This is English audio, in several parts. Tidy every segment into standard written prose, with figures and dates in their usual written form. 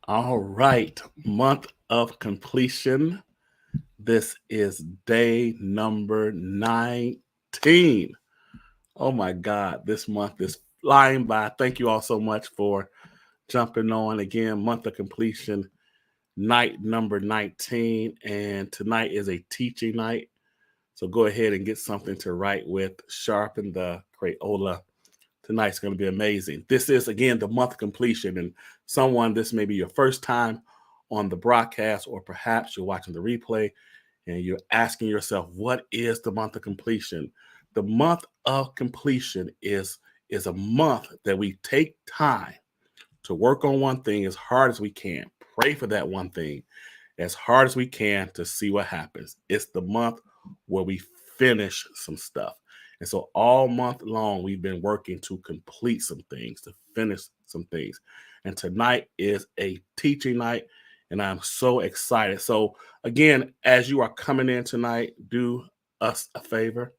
All right, month of completion. This is day number 19. Oh my God, this month is flying by. Thank you all so much for jumping on again. Month of completion, night number 19. And tonight is a teaching night. So go ahead and get something to write with. Sharpen the Crayola. Tonight's going to be amazing. This is, again, the month of completion. And this may be your first time on the broadcast, or perhaps you're watching the replay and you're asking yourself, what is the month of completion? The month of completion is a month that we take time to work on one thing as hard as we can, pray for that one thing as hard as we can to see what happens. It's the month where we finish some stuff. And so all month long, we've been working to complete some things, to finish some things. And tonight is a teaching night, and I'm so excited. So again, as you are coming in tonight, do us a favor.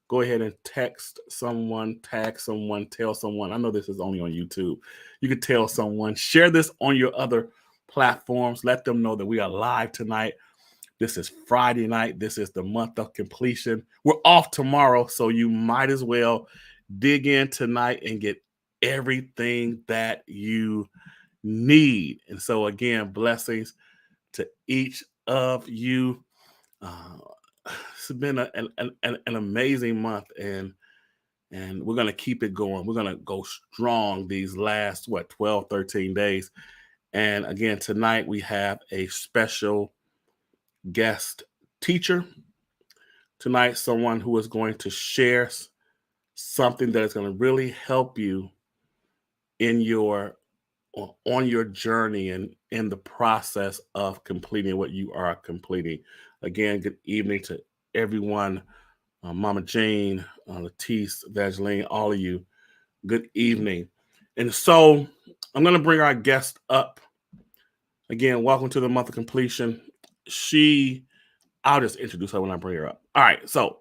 Go ahead and text someone, tag someone, tell someone. I know this is only on YouTube. You could tell someone, share this on your other platforms. Let them know that we are live tonight. This is Friday night. This is the month of completion. We're off tomorrow, so you might as well dig in tonight and get everything that you need. And so again, blessings to each of you. It's been an amazing month, and we're going to keep it going. We're going to go strong these last 12, 13 days. And again, tonight we have a special guest teacher tonight, someone who is going to share something that is going to really help you in on your journey and in the process of completing what you are completing. Again, good evening to everyone. Mama Jane, Latisse, Vageline, all of you, good evening. And so I'm going to bring our guest up. Again, welcome to the month of completion. I'll just introduce her when I bring her up. All right, so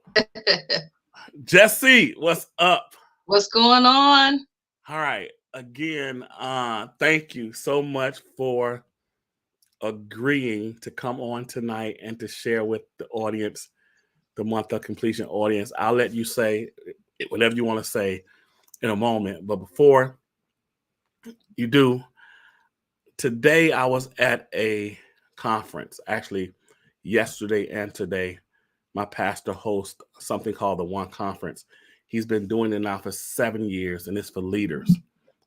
Jesse, what's up? What's going on? All right, again, thank you so much for agreeing to come on tonight and to share with the audience, the month of completion audience. I'll let you say whatever you want to say in a moment. But before you do, today I was at a conference, actually yesterday and today. My pastor hosts something called the One Conference. He's been doing it now for 7 years, and it's for leaders,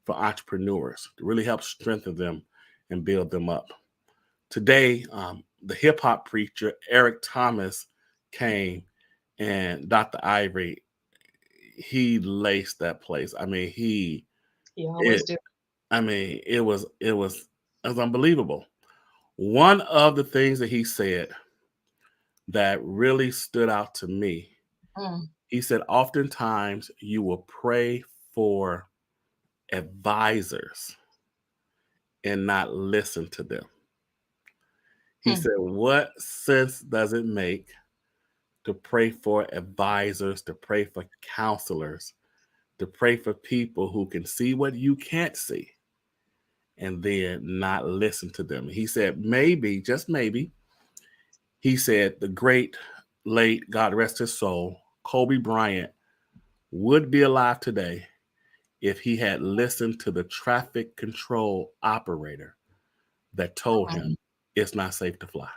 for entrepreneurs, to really help strengthen them and build them up. Today, the hip hop preacher Eric Thomas came, and Dr. Ivory, he laced that place. I mean, You always do. it was unbelievable. One of the things that he said that really stood out to me, Mm. he said, oftentimes you will pray for advisors and not listen to them. He Mm. said, what sense does it make to pray for advisors, to pray for counselors, to pray for people who can see what you can't see, and then not listen to them? He said, maybe, just maybe, he said, the great late, God rest his soul, Kobe Bryant would be alive today if he had listened to the traffic control operator that told him it's not safe to fly.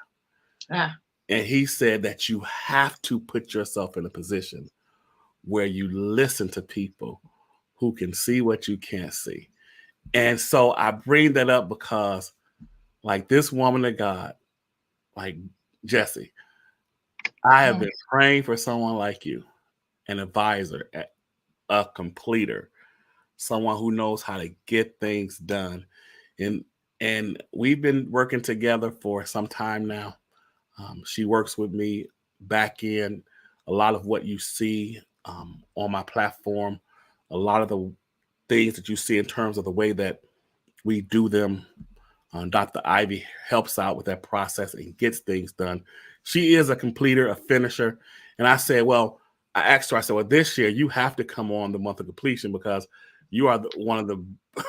Ah. And he said that you have to put yourself in a position where you listen to people who can see what you can't see. And so I bring that up because, like this woman of God, like Jesse, I have Mm. been praying for someone like you, an advisor, a completer, someone who knows how to get things done. And we've been working together for some time now. She works with me back in a lot of what you see on my platform, a lot of the things that you see in terms of the way that we do them. Dr. Ivy helps out with that process and gets things done. She is a completer, a finisher. And I said, well, I asked her, I said, well, this year you have to come on the month of completion because you are one of the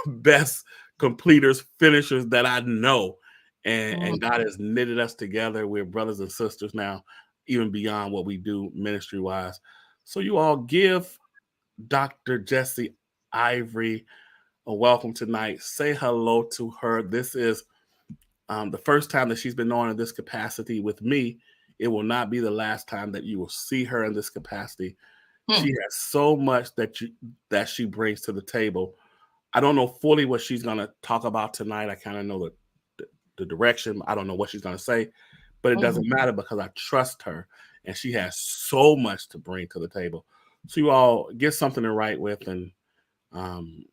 best completers, finishers that I know. Mm. And God has knitted us together. We're brothers and sisters now, even beyond what we do ministry wise. So you all give Dr. Jessie Ivory a welcome tonight. Say hello to her. This is the first time that she's been on in this capacity with me. It will not be the last time that you will see her in this capacity. She Mm. has so much that she brings to the table. I don't know fully what she's going to talk about tonight. I kind of know the direction. I don't know what she's going to say, but it Mhm. doesn't matter because I trust her, and she has so much to bring to the table. So you all get something to write with, and um,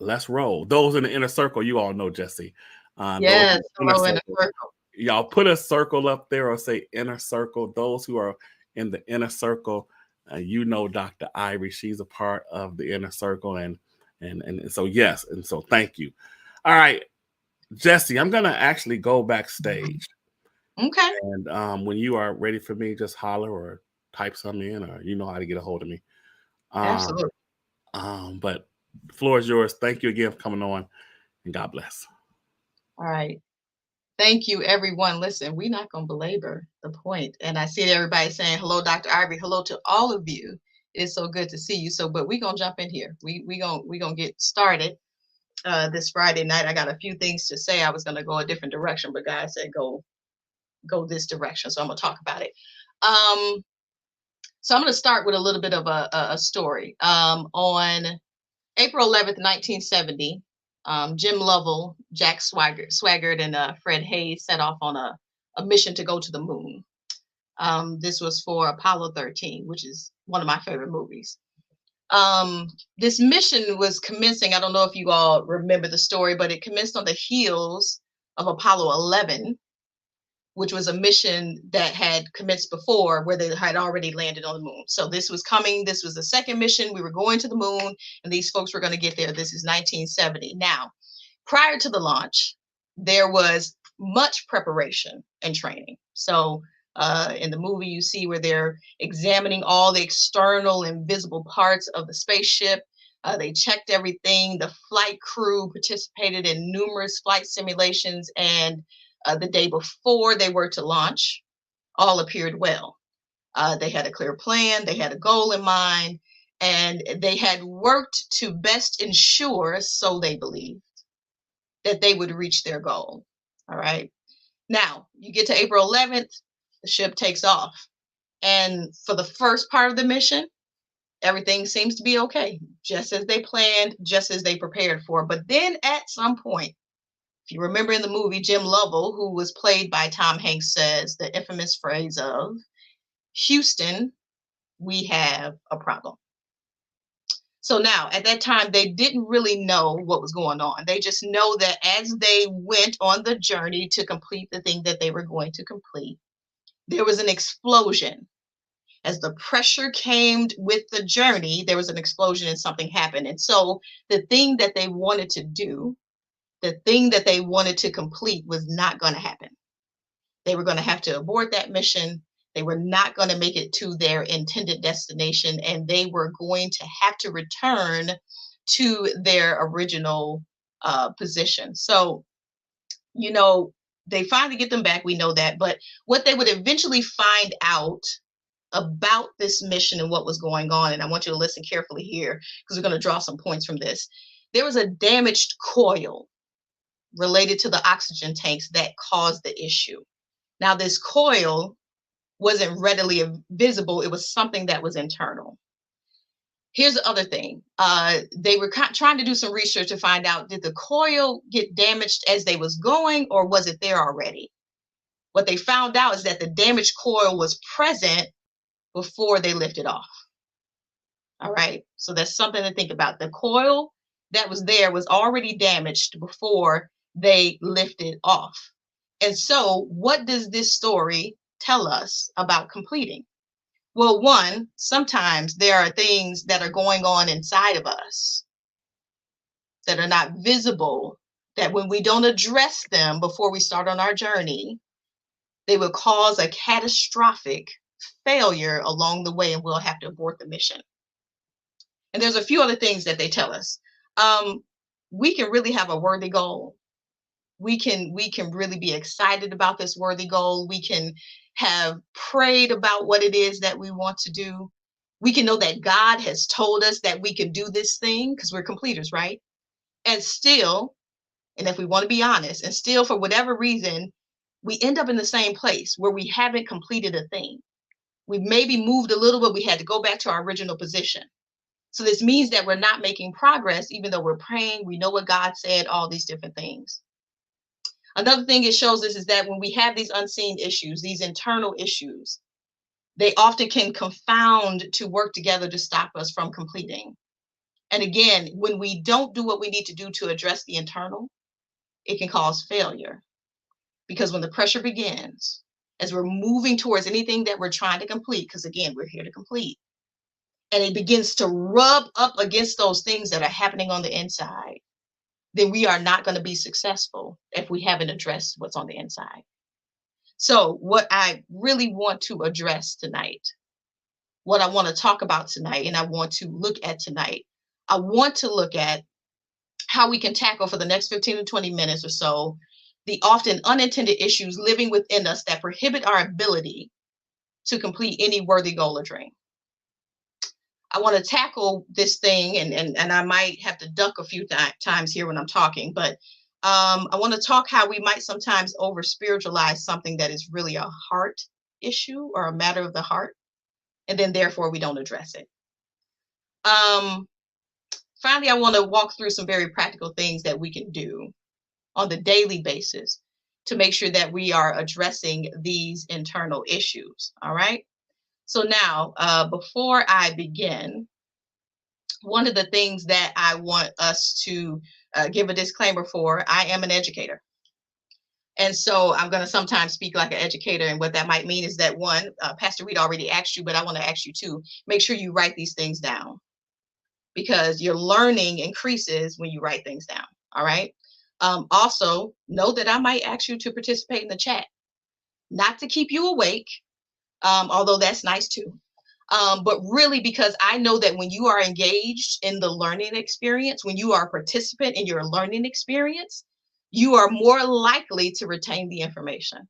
let's roll. Those in the inner circle, you all know Jesse. Those in Yes, the inner hello in a circle, circle. y'all put a circle up there or say inner circle. Those who are in the inner circle, you know Dr. Ivory. She's a part of the inner circle, and so yes, and so thank you. All right, Jesse, I'm gonna actually go backstage, Okay, and when you are ready for me, just holler or type something in, or you know how to get a hold of me. Um, absolutely. but the floor is yours. Thank you again for coming on, and God bless. All right. Thank you, everyone. Listen, we're not going to belabor the point. And I see everybody saying, hello, Dr. Ivory. Hello to all of you. It's so good to see you. So, but we're going to jump in here. We gonna get started this Friday night. I got a few things to say. I was going to go a different direction, but God said, go this direction. So I'm going to talk about it. Um, so I'm going to start with a little bit of a story. On April 11th, 1970, Jim Lovell, Jack Swaggart, and Fred Hayes set off on a mission to go to the moon. This was for Apollo 13, which is one of my favorite movies. Um, this mission was commencing. I don't know if you all remember the story, but it commenced on the heels of Apollo 11, which was a mission that had commenced before where they had already landed on the moon. So this was coming. This was the second mission. We were going to the moon, and these folks were going to get there. This is 1970. Now, prior to the launch, there was much preparation and training. So in the movie, you see where they're examining all the external and visible parts of the spaceship. They checked everything. The flight crew participated in numerous flight simulations, and the day before they were to launch, all appeared well. They had a clear plan, they had a goal in mind, and they had worked to best ensure, so they believed, that they would reach their goal. All right. Now, you get to April 11th, the ship takes off. And for the first part of the mission, everything seems to be okay, just as they planned, just as they prepared for. But then at some point, if you remember in the movie, Jim Lovell, who was played by Tom Hanks, says the infamous phrase of, Houston, we have a problem. So now, at that time, they didn't really know what was going on. They just know that as they went on the journey to complete the thing that they were going to complete, there was an explosion. As the pressure came with the journey, there was an explosion and something happened. And so the thing that they wanted to do, the thing that they wanted to complete was not going to happen. They were going to have to abort that mission. They were not going to make it to their intended destination, and they were going to have to return to their original position. So, you know, they finally get them back. We know that. But what they would eventually find out about this mission and what was going on, and I want you to listen carefully here because we're going to draw some points from this. There was a damaged coil related to the oxygen tanks that caused the issue. Now, this coil wasn't readily visible. It was something that was internal. Here's the other thing. They were trying to do some research to find out, did the coil get damaged as they was going, or was it there already? What they found out is that the damaged coil was present before they lifted off. All right. So that's something to think about. The coil that was there was already damaged before they lifted off. And so, what does this story tell us about completing? Well, one, sometimes there are things that are going on inside of us that are not visible, that when we don't address them before we start on our journey, they will cause a catastrophic failure along the way, and we'll have to abort the mission. And there's a few other things that they tell us. Um, we can really have a worthy goal. We can really be excited about this worthy goal. We can have prayed about what it is that we want to do. We can know that God has told us that we can do this thing because we're completers, right? And still, and if we want to be honest, and still for whatever reason, we end up in the same place where we haven't completed a thing. We maybe moved a little, but we had to go back to our original position. So this means that we're not making progress, even though we're praying, we know what God said, all these different things. Another thing it shows us is that when we have these unseen issues, these internal issues, they often can confound to work together to stop us from completing. And again, when we don't do what we need to do to address the internal, it can cause failure. Because when the pressure begins, as we're moving towards anything that we're trying to complete, because again, we're here to complete, and it begins to rub up against those things that are happening on the inside, then we are not going to be successful if we haven't addressed what's on the inside. So what I really want to address tonight, what I want to talk about tonight, and I want to look at tonight, I want to look at how we can tackle for the next 15 to 20 minutes or so the often unintended issues living within us that prohibit our ability to complete any worthy goal or dream. I want to tackle this thing, and I might have to duck a few times here when I'm talking, but I want to talk how we might sometimes over spiritualize something that is really a heart issue or a matter of the heart, and then therefore we don't address it. Finally, I want to walk through some very practical things that we can do on the daily basis to make sure that we are addressing these internal issues. All right. So now, before I begin, one of the things that I want us to give a disclaimer for, I am an educator. And so I'm going to sometimes speak like an educator. And what that might mean is that one, Pastor Wheat already asked you, but I want to ask you too, make sure you write these things down because your learning increases when you write things down. All right. Also, know that I might ask you to participate in the chat, not to keep you awake, although that's nice too. But really because I know that when you are engaged in the learning experience, when you are a participant in your learning experience, you are more likely to retain the information.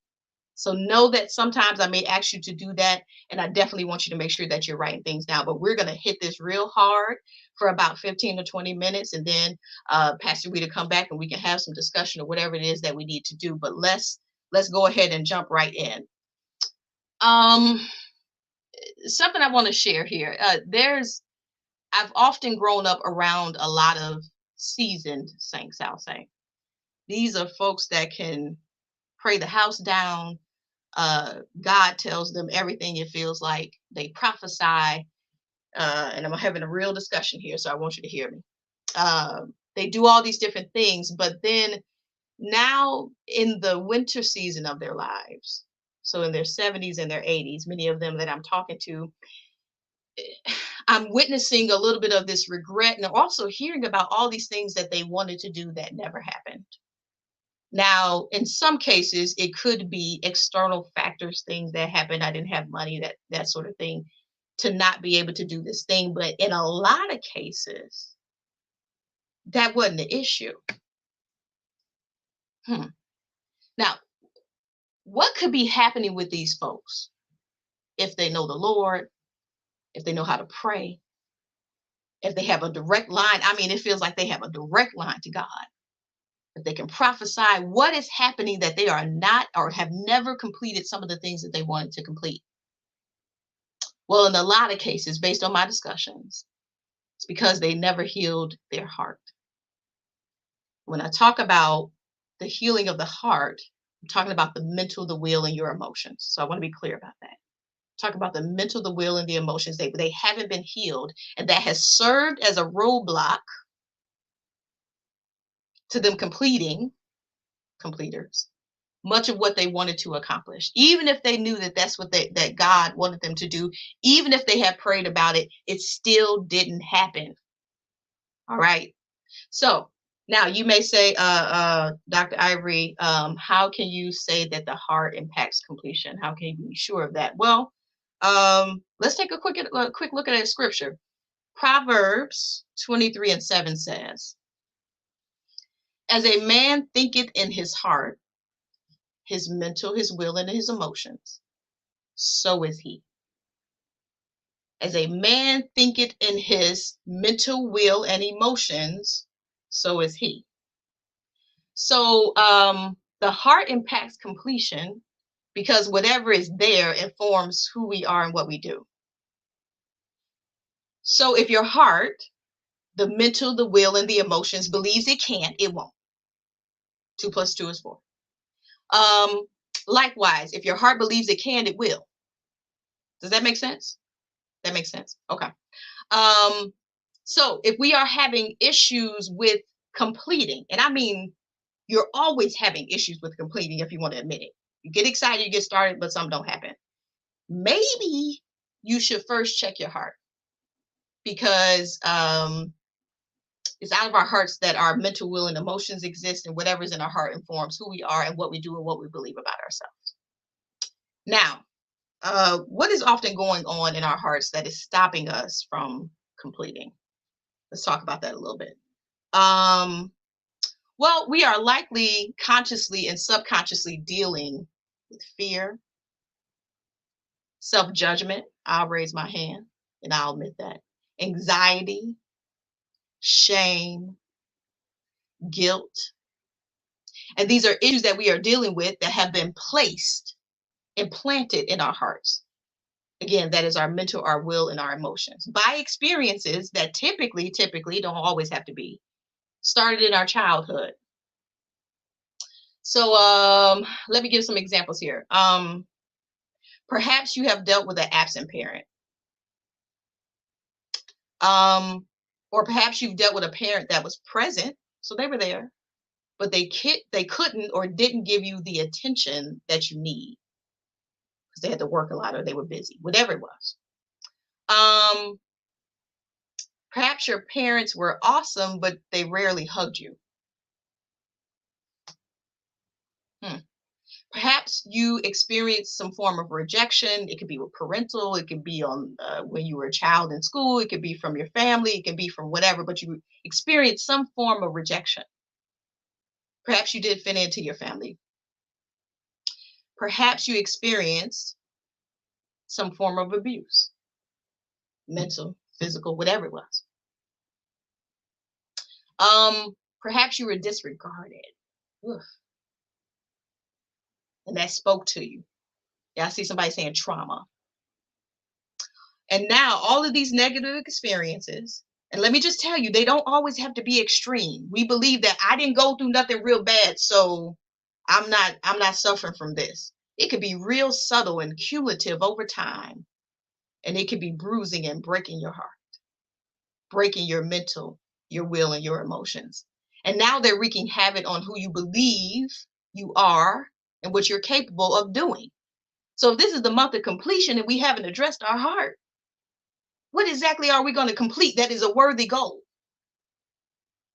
So know that sometimes I may ask you to do that, and I definitely want you to make sure that you're writing things down. But we're going to hit this real hard for about 15 to 20 minutes, and then Pastor Wheat will come back and we can have some discussion or whatever it is that we need to do. But let's go ahead and jump right in. Something I want to share here. I've often grown up around a lot of seasoned saints, I'll say. These are folks that can pray the house down. God tells them everything it feels like. They prophesy. And I'm having a real discussion here, so I want you to hear me. They do all these different things, but then now in the winter season of their lives, so in their 70s and their 80s, many of them that I'm talking to, I'm witnessing a little bit of this regret and also hearing about all these things that they wanted to do that never happened. Now, in some cases, it could be external factors, things that happened. I didn't have money, that sort of thing, to not be able to do this thing. But in a lot of cases, that wasn't the issue. Now, what could be happening with these folks if they know the Lord, if they know how to pray, if they have a direct line? I mean, it feels like they have a direct line to God. If they can prophesy, what is happening that they are not or have never completed some of the things that they wanted to complete? Well, in a lot of cases, based on my discussions, it's because they never healed their heart. When I talk about the healing of the heart, I'm talking about the mental, the will, and your emotions. So I want to be clear about that. Talk about the mental, the will, and the emotions. They haven't been healed, and that has served as a roadblock to them completers, much of what they wanted to accomplish. Even if they knew that that's what that God wanted them to do, even if they had prayed about it, it still didn't happen. All right. So now you may say, Dr. Ivory, how can you say that the heart impacts completion? How can you be sure of that? Well, let's take a quick look at a scripture. Proverbs 23:7 says, As a man thinketh in his heart, his mental, his will, and his emotions, so is he. As a man thinketh in his mental will and emotions, so is he. So the heart impacts completion because whatever is there informs who we are and what we do. So if your heart, the mental, the will, and the emotions believes it can, it won't. 2 + 2 is 4. Likewise, if your heart believes it can, it will. Does that make sense? That makes sense. Okay. So if we are having issues with completing, and I mean, you're always having issues with completing if you want to admit it. You get excited, you get started, but some don't happen. Maybe you should first check your heart because it's out of our hearts that our mental will and emotions exist, and whatever's in our heart informs who we are and what we do and what we believe about ourselves. Now, what is often going on in our hearts that is stopping us from completing? Let's talk about that a little bit. Well, we are likely consciously and subconsciously dealing with fear, self-judgment. I'll raise my hand and I'll admit that. Anxiety, shame, guilt. And these are issues that we are dealing with that have been placed, implanted in our hearts. Again, that is our mental, our will, and our emotions by experiences that typically don't always have to be started in our childhood. So let me give some examples here. Perhaps you have dealt with an absent parent. Or perhaps you've dealt with a parent that was present, so they were there, but they couldn't or didn't give you the attention that you need because they had to work a lot or they were busy, whatever it was. Perhaps your parents were awesome, but they rarely hugged you. Perhaps you experienced some form of rejection. It could be with parental, it could be on when you were a child in school, it could be from your family, it could be from whatever, but you experienced some form of rejection. Perhaps you did fit into your family. Perhaps you experienced some form of abuse, mental, physical, whatever it was. Perhaps you were disregarded. Oof. And that spoke to you. Yeah, I see somebody saying trauma. And now all of these negative experiences, and let me just tell you, they don't always have to be extreme. We believe that I didn't go through nothing real bad, so I'm not suffering from this. It could be real subtle and cumulative over time. And it could be bruising and breaking your heart, breaking your mental, your will, and your emotions. And now they're wreaking havoc on who you believe you are and what you're capable of doing. So if this is the month of completion and we haven't addressed our heart, what exactly are we going to complete that is a worthy goal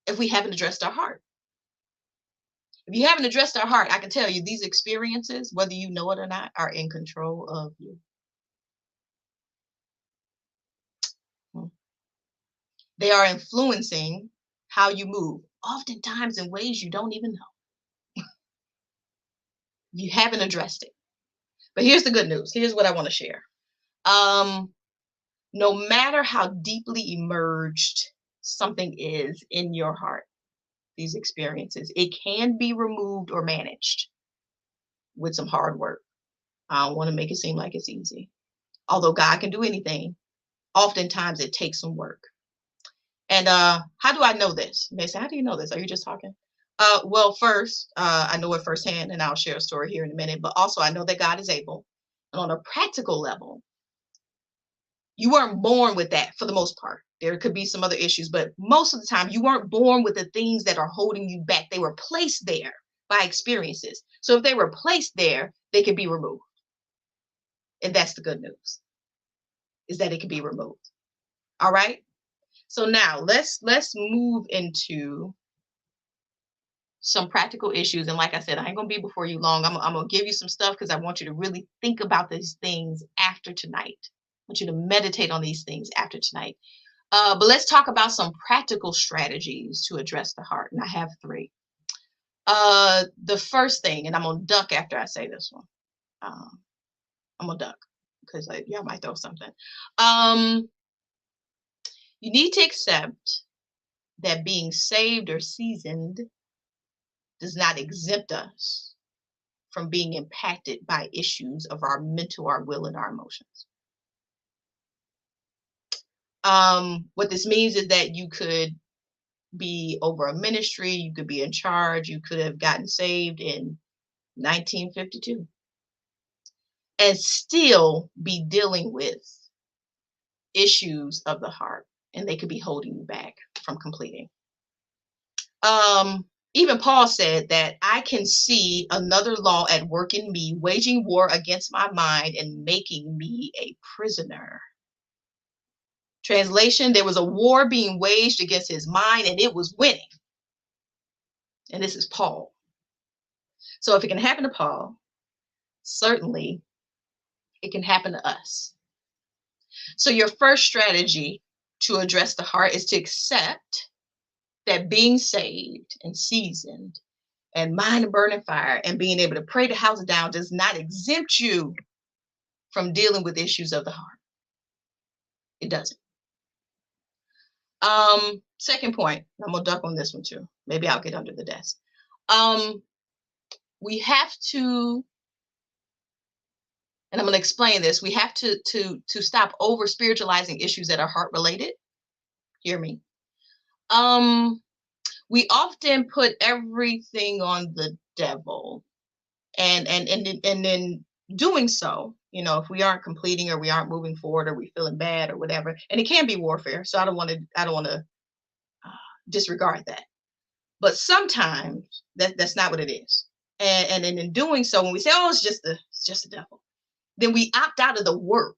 if we haven't addressed our heart? If you haven't addressed our heart, I can tell you these experiences, whether you know it or not, are in control of you. They are influencing how you move, oftentimes in ways you don't even know. You haven't addressed it. But here's the good news. Here's what I want to share. No matter how deeply emerged something is in your heart, these experiences, it can be removed or managed with some hard work. I don't want to make it seem like it's easy. Although God can do anything, oftentimes it takes some work. And how do I know this? You may say, how do you know this? Are you just talking? Well, first, I know it firsthand, and I'll share a story here in a minute, but also I know that God is able. And on a practical level, you weren't born with that for the most part. There could be some other issues, but most of the time you weren't born with the things that are holding you back. They were placed there by experiences. So if they were placed there, they can be removed. And that's the good news, is that it can be removed. All right. So now let's move into some practical issues. And like I said, I ain't gonna be before you long. I'm gonna give you some stuff because I want you to really think about these things after tonight. I want you to meditate on these things after tonight. But let's talk about some practical strategies to address the heart. And I have 3. The first thing, and I'm gonna duck after I say this one. I'm gonna duck because y'all might throw something. You need to accept that being saved or seasoned does not exempt us from being impacted by issues of our mental, our will, and our emotions. What this means is that you could be over a ministry, you could be in charge, you could have gotten saved in 1952 and still be dealing with issues of the heart, and they could be holding you back from completing. Even Paul said that I can see another law at work in me, waging war against my mind and making me a prisoner. Translation, there was a war being waged against his mind and it was winning. And this is Paul. So if it can happen to Paul, certainly it can happen to us. So your first strategy to address the heart is to accept that being saved and seasoned and mind burning fire and being able to pray the house down does not exempt you from dealing with issues of the heart. It doesn't. Second point, I'm gonna duck on this one too. Maybe I'll get under the desk. We have to, and I'm gonna explain this. We have to stop over spiritualizing issues that are heart related. Hear me. We often put everything on the devil, and then doing so, if we aren't completing or we aren't moving forward or we feeling bad or whatever, and it can be warfare. So I don't want to disregard that. But sometimes that's not what it is. And in doing so, when we say, "Oh, it's just the devil," then we opt out of the work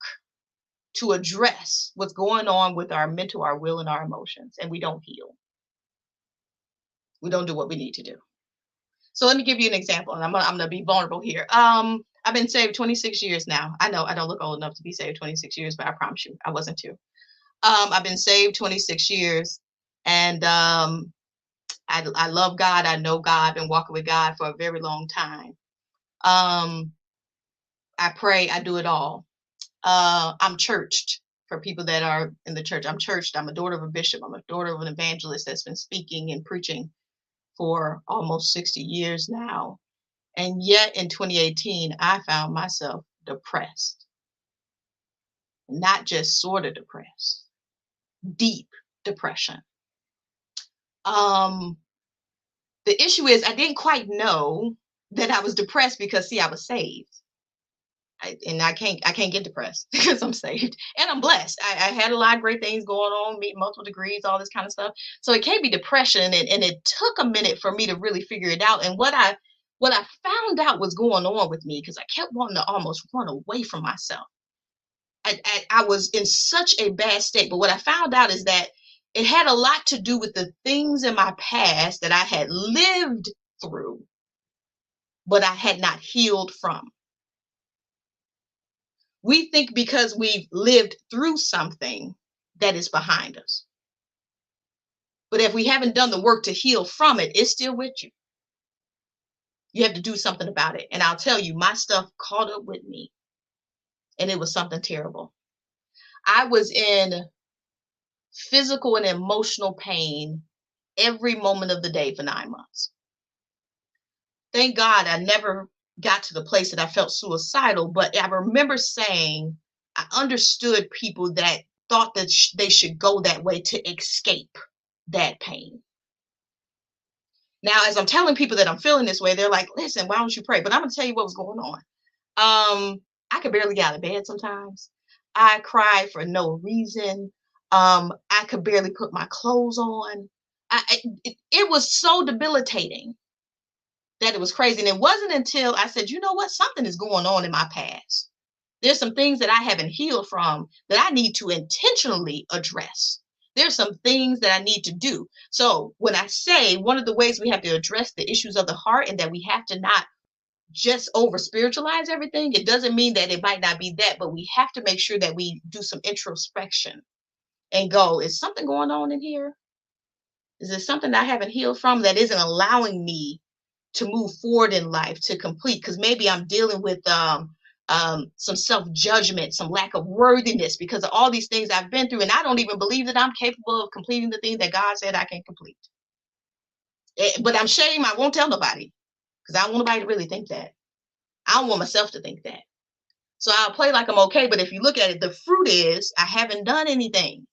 to address what's going on with our mental, our will, and our emotions, and we don't heal. We don't do what we need to do. So let me give you an example, and I'm gonna be vulnerable here. I've been saved 26 years now. I know I don't look old enough to be saved 26 years, but I promise you, I wasn't too. I've been saved 26 years, and I love God. I know God. I've been walking with God for a very long time. I pray. I do it all. I'm churched. For people that are in the church, I'm churched. I'm a daughter of a bishop. I'm a daughter of an evangelist that's been speaking and preaching for almost 60 years now. And yet in 2018, I found myself depressed. Not just sort of depressed, deep depression. The issue is I didn't quite know that I was depressed because, see, I was saved. I can't get depressed because I'm saved and I'm blessed. I had a lot of great things going on, meet multiple degrees, all this kind of stuff. So it can't be depression. And it took a minute for me to really figure it out. And what I found out was going on with me, because I kept wanting to almost run away from myself. I was in such a bad state. But what I found out is that it had a lot to do with the things in my past that I had lived through, but I had not healed from. We think because we've lived through something that is behind us. But if we haven't done the work to heal from it, it's still with you. You have to do something about it. And I'll tell you, my stuff caught up with me. And it was something terrible. I was in physical and emotional pain every moment of the day for 9 months. Thank God I never got to the place that I felt suicidal, but I remember saying I understood people that thought that they should go that way to escape that pain. Now, as I'm telling people that I'm feeling this way, they're like, "Listen, why don't you pray?" But I'm going to tell you what was going on. I could barely get out of bed sometimes. I cried for no reason. I could barely put my clothes on. It was so debilitating that it was crazy. And it wasn't until I said, you know what? Something is going on in my past. There's some things that I haven't healed from that I need to intentionally address. There's some things that I need to do. So when I say one of the ways we have to address the issues of the heart, and that we have to not just over spiritualize everything, it doesn't mean that it might not be that, but we have to make sure that we do some introspection and go, is something going on in here? Is there something that I haven't healed from that isn't allowing me to move forward in life, to complete, because maybe I'm dealing with some self-judgment, some lack of worthiness because of all these things I've been through, and I don't even believe that I'm capable of completing the thing that God said I can complete. But I'm ashamed. I won't tell nobody because I don't want nobody to really think that. I don't want myself to think that. So I'll play like I'm okay, but if you look at it, the fruit is I haven't done anything.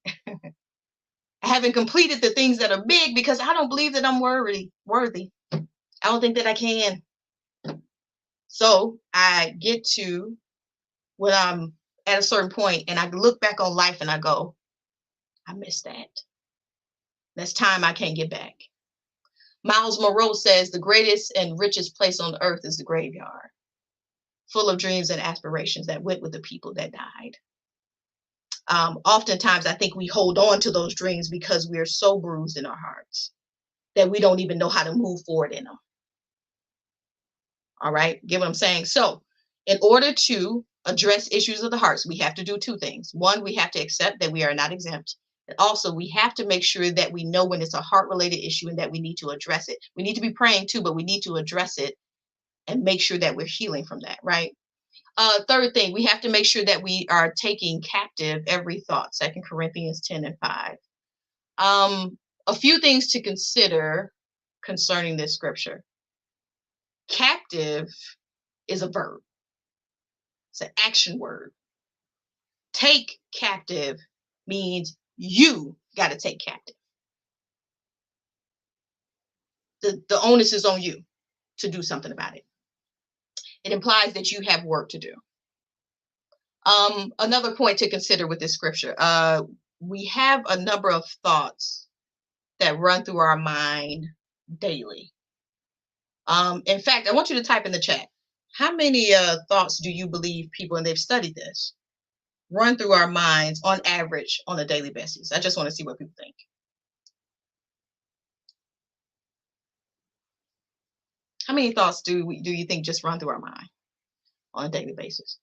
I haven't completed the things that are big because I don't believe that I'm worthy. I don't think that I can. So I get to when I'm at a certain point and I look back on life and I go, I missed that. That's time I can't get back. Miles Monroe says the greatest and richest place on earth is the graveyard, full of dreams and aspirations that went with the people that died. Oftentimes, I think we hold on to those dreams because we are so bruised in our hearts that we don't even know how to move forward in them. All right, get what I'm saying? So in order to address issues of the hearts, we have to do two things. One, we have to accept that we are not exempt. And also, we have to make sure that we know when it's a heart-related issue and that we need to address it. We need to be praying too, but we need to address it and make sure that we're healing from that, right? Third thing, we have to make sure that we are taking captive every thought. 2 Corinthians 10:5. A few things to consider concerning this scripture. Captive is a verb. It's an action word. Take captive means you got to take captive. The onus is on you to do something about it. It implies that you have work to do. Another point to consider with this scripture, we have a number of thoughts that run through our mind daily. In fact, I want you to type in the chat. How many thoughts do you believe people, and they've studied this, run through our minds on average on a daily basis? I just want to see what people think. How many thoughts do you think just run through our mind on a daily basis?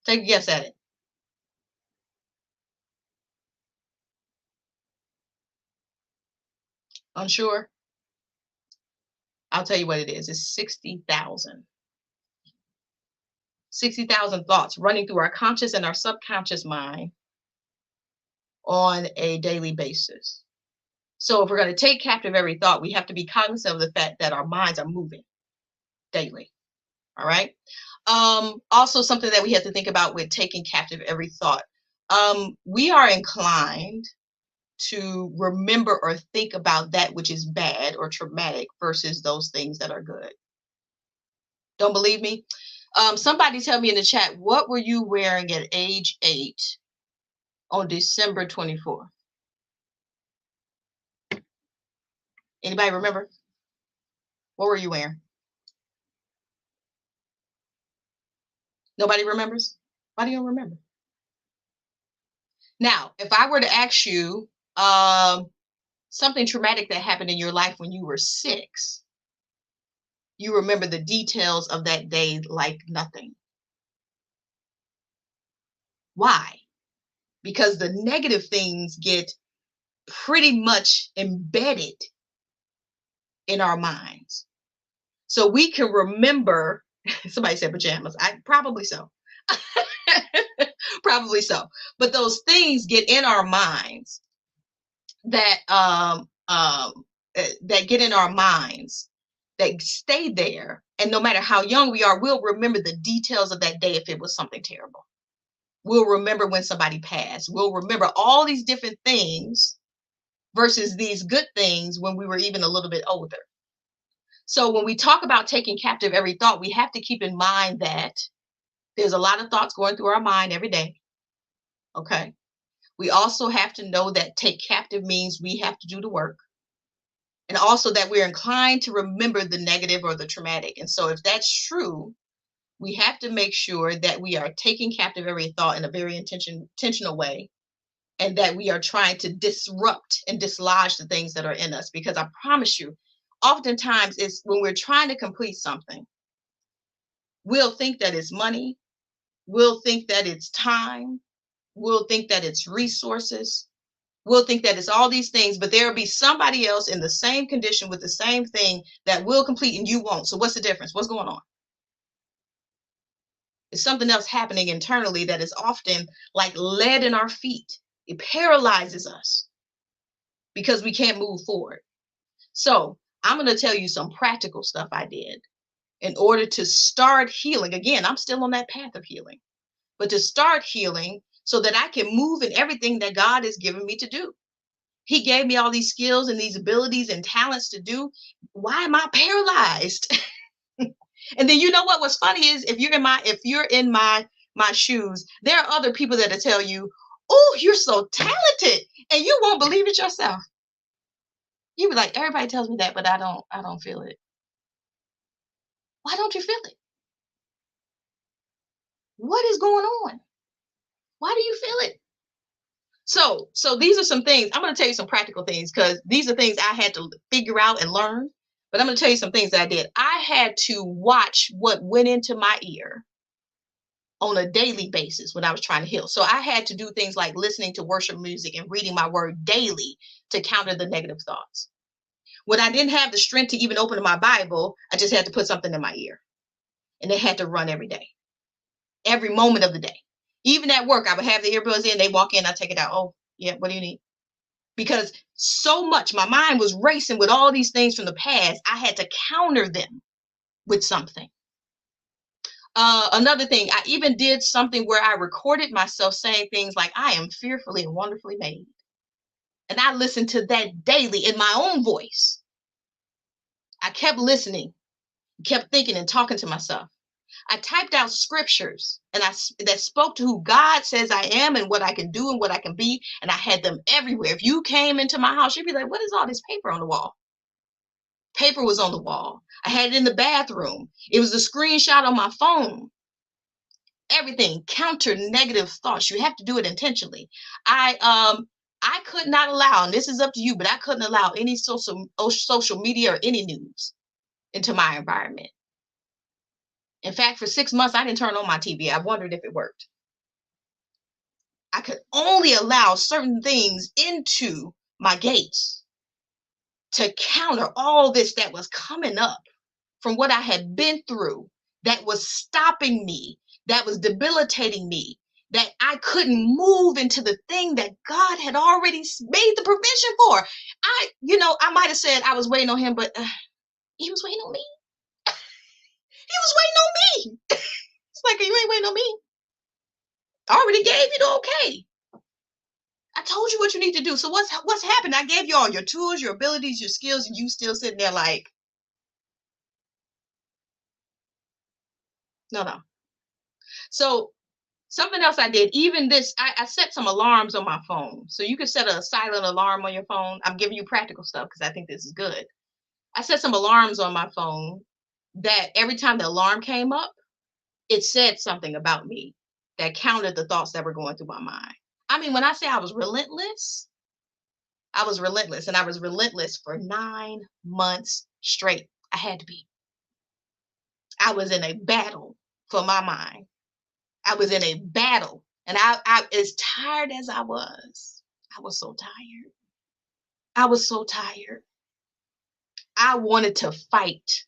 Take a guess at it. Unsure? I'll tell you what it is. It's 60,000. 60,000 thoughts running through our conscious and our subconscious mind on a daily basis. So if we're going to take captive every thought, we have to be cognizant of the fact that our minds are moving daily. All right. Also, something that we have to think about with taking captive every thought. We are inclined to remember or think about that which is bad or traumatic versus those things that are good. Don't believe me? Somebody tell me in the chat, what were you wearing at age 8 on December 24th? Anybody remember? What were you wearing? Nobody remembers? Why do you don't remember? Now, if I were to ask you something traumatic that happened in your life when you were 6, you remember the details of that day like nothing. Why? Because the negative things get pretty much embedded in our minds. So we can remember, somebody said pajamas. Probably so. Probably so. But those things get in our minds that get in our minds, that stay there. And no matter how young we are, we'll remember the details of that day if it was something terrible. We'll remember when somebody passed. We'll remember all these different things versus these good things when we were even a little bit older. So when we talk about taking captive every thought, we have to keep in mind that there's a lot of thoughts going through our mind every day. Okay. We also have to know that take captive means we have to do the work. And also that we're inclined to remember the negative or the traumatic. And so if that's true, we have to make sure that we are taking captive every thought in a very intentional way, and that we are trying to disrupt and dislodge the things that are in us. Because I promise you, oftentimes it's when we're trying to complete something, we'll think that it's money, we'll think that it's time, we'll think that it's resources, We'll think that it's all these things, but there'll be somebody else in the same condition with the same thing that will complete and you won't. So what's the difference? What's going on? It's something else happening internally that is often like lead in our feet. It paralyzes us because we can't move forward. So I'm going to tell you some practical stuff I did in order to start healing. Again, I'm still on that path of healing, but to start healing so that I can move in everything that God has given me to do. He gave me all these skills and these abilities and talents to do. Why am I paralyzed? And then you know what? What's funny is if you're in my shoes, there are other people that'll tell you, "Oh, you're so talented," and you won't believe it yourself. You be like, "Everybody tells me that, but I don't feel it." Why don't you feel it? What is going on? Why do you feel it? So these are some things. I'm going to tell you some practical things because these are things I had to figure out and learn. But I'm going to tell you some things that I did. I had to watch what went into my ear on a daily basis when I was trying to heal. So I had to do things like listening to worship music and reading my word daily to counter the negative thoughts. When I didn't have the strength to even open my Bible, I just had to put something in my ear. And it had to run every day, every moment of the day. Even at work, I would have the earbuds in, they walk in, I take it out. Oh, yeah, what do you need? Because so much, my mind was racing with all these things from the past. I had to counter them with something. Another thing, I even did something where I recorded myself saying things like, I am fearfully and wonderfully made. And I listened to that daily in my own voice. I kept listening, kept thinking and talking to myself. I typed out scriptures and that spoke to who God says I am and what I can do and what I can be. And I had them everywhere. If you came into my house, you'd be like, what is all this paper on the wall? Paper was on the wall. I had it in the bathroom. It was a screenshot on my phone. Everything, counter negative thoughts. You have to do it intentionally. I could not allow, and this is up to you, but I couldn't allow any social media or any news into my environment. In fact, for 6 months, I didn't turn on my TV. I wondered if it worked. I could only allow certain things into my gates to counter all this that was coming up from what I had been through, that was stopping me, that was debilitating me, that I couldn't move into the thing that God had already made the provision for. I might have said I was waiting on him, but he was waiting on me. He was waiting on me. It's like, you ain't waiting on me. I already gave you the okay. I told you what you need to do. So what's happened? I gave you all your tools, your abilities, your skills, and you still sitting there like, no. So something else I did, even this, I set some alarms on my phone. So you can set a silent alarm on your phone. I'm giving you practical stuff because I think this is good. I set some alarms on my phone that every time the alarm came up, it said something about me that countered the thoughts that were going through my mind. I mean, when I say I was relentless, and I was relentless for 9 months straight. I had to be. I was in a battle for my mind. I was in a battle. And I as tired as I was so tired. I was so tired. I wanted to fight.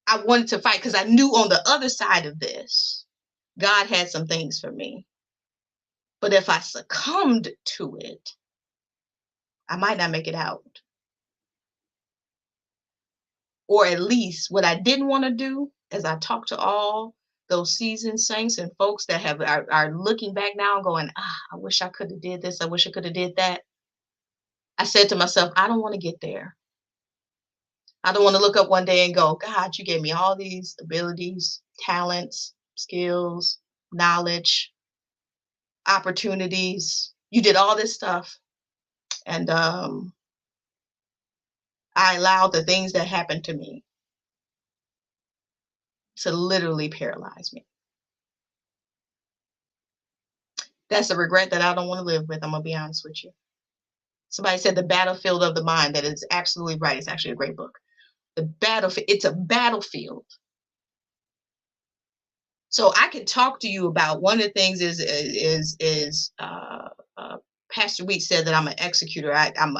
I wanted to fight because I knew on the other side of this, God had some things for me. But if I succumbed to it, I might not make it out. Or at least what I didn't want to do, as I talk to all those seasoned saints and folks that are looking back now going, I wish I could have did this. I wish I could have did that. I said to myself, I don't want to get there. I don't want to look up one day and go, God, you gave me all these abilities, talents, skills, knowledge, opportunities. You did all this stuff. And I allowed the things that happened to me to literally paralyze me. That's a regret that I don't want to live with. I'm going to be honest with you. Somebody said The Battlefield of the Mind. That is absolutely right. It's actually a great book. It's a battlefield. So I can talk to you about one of the things is Pastor Wheat said that I'm an executor. I'm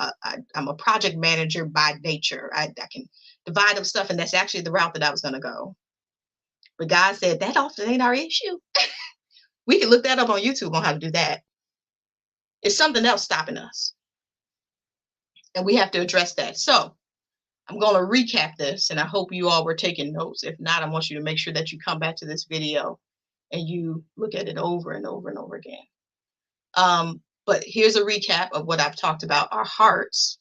a project manager by nature. I can divide up stuff, and that's actually the route that I was going to go. But God said that often ain't our issue. We can look that up on YouTube on how to do that. It's something else stopping us, and we have to address that. So I'm going to recap this, and I hope you all were taking notes. If not, I want you to make sure that you come back to this video and you look at it over and over and over again. But here's a recap of what I've talked about. Our hearts,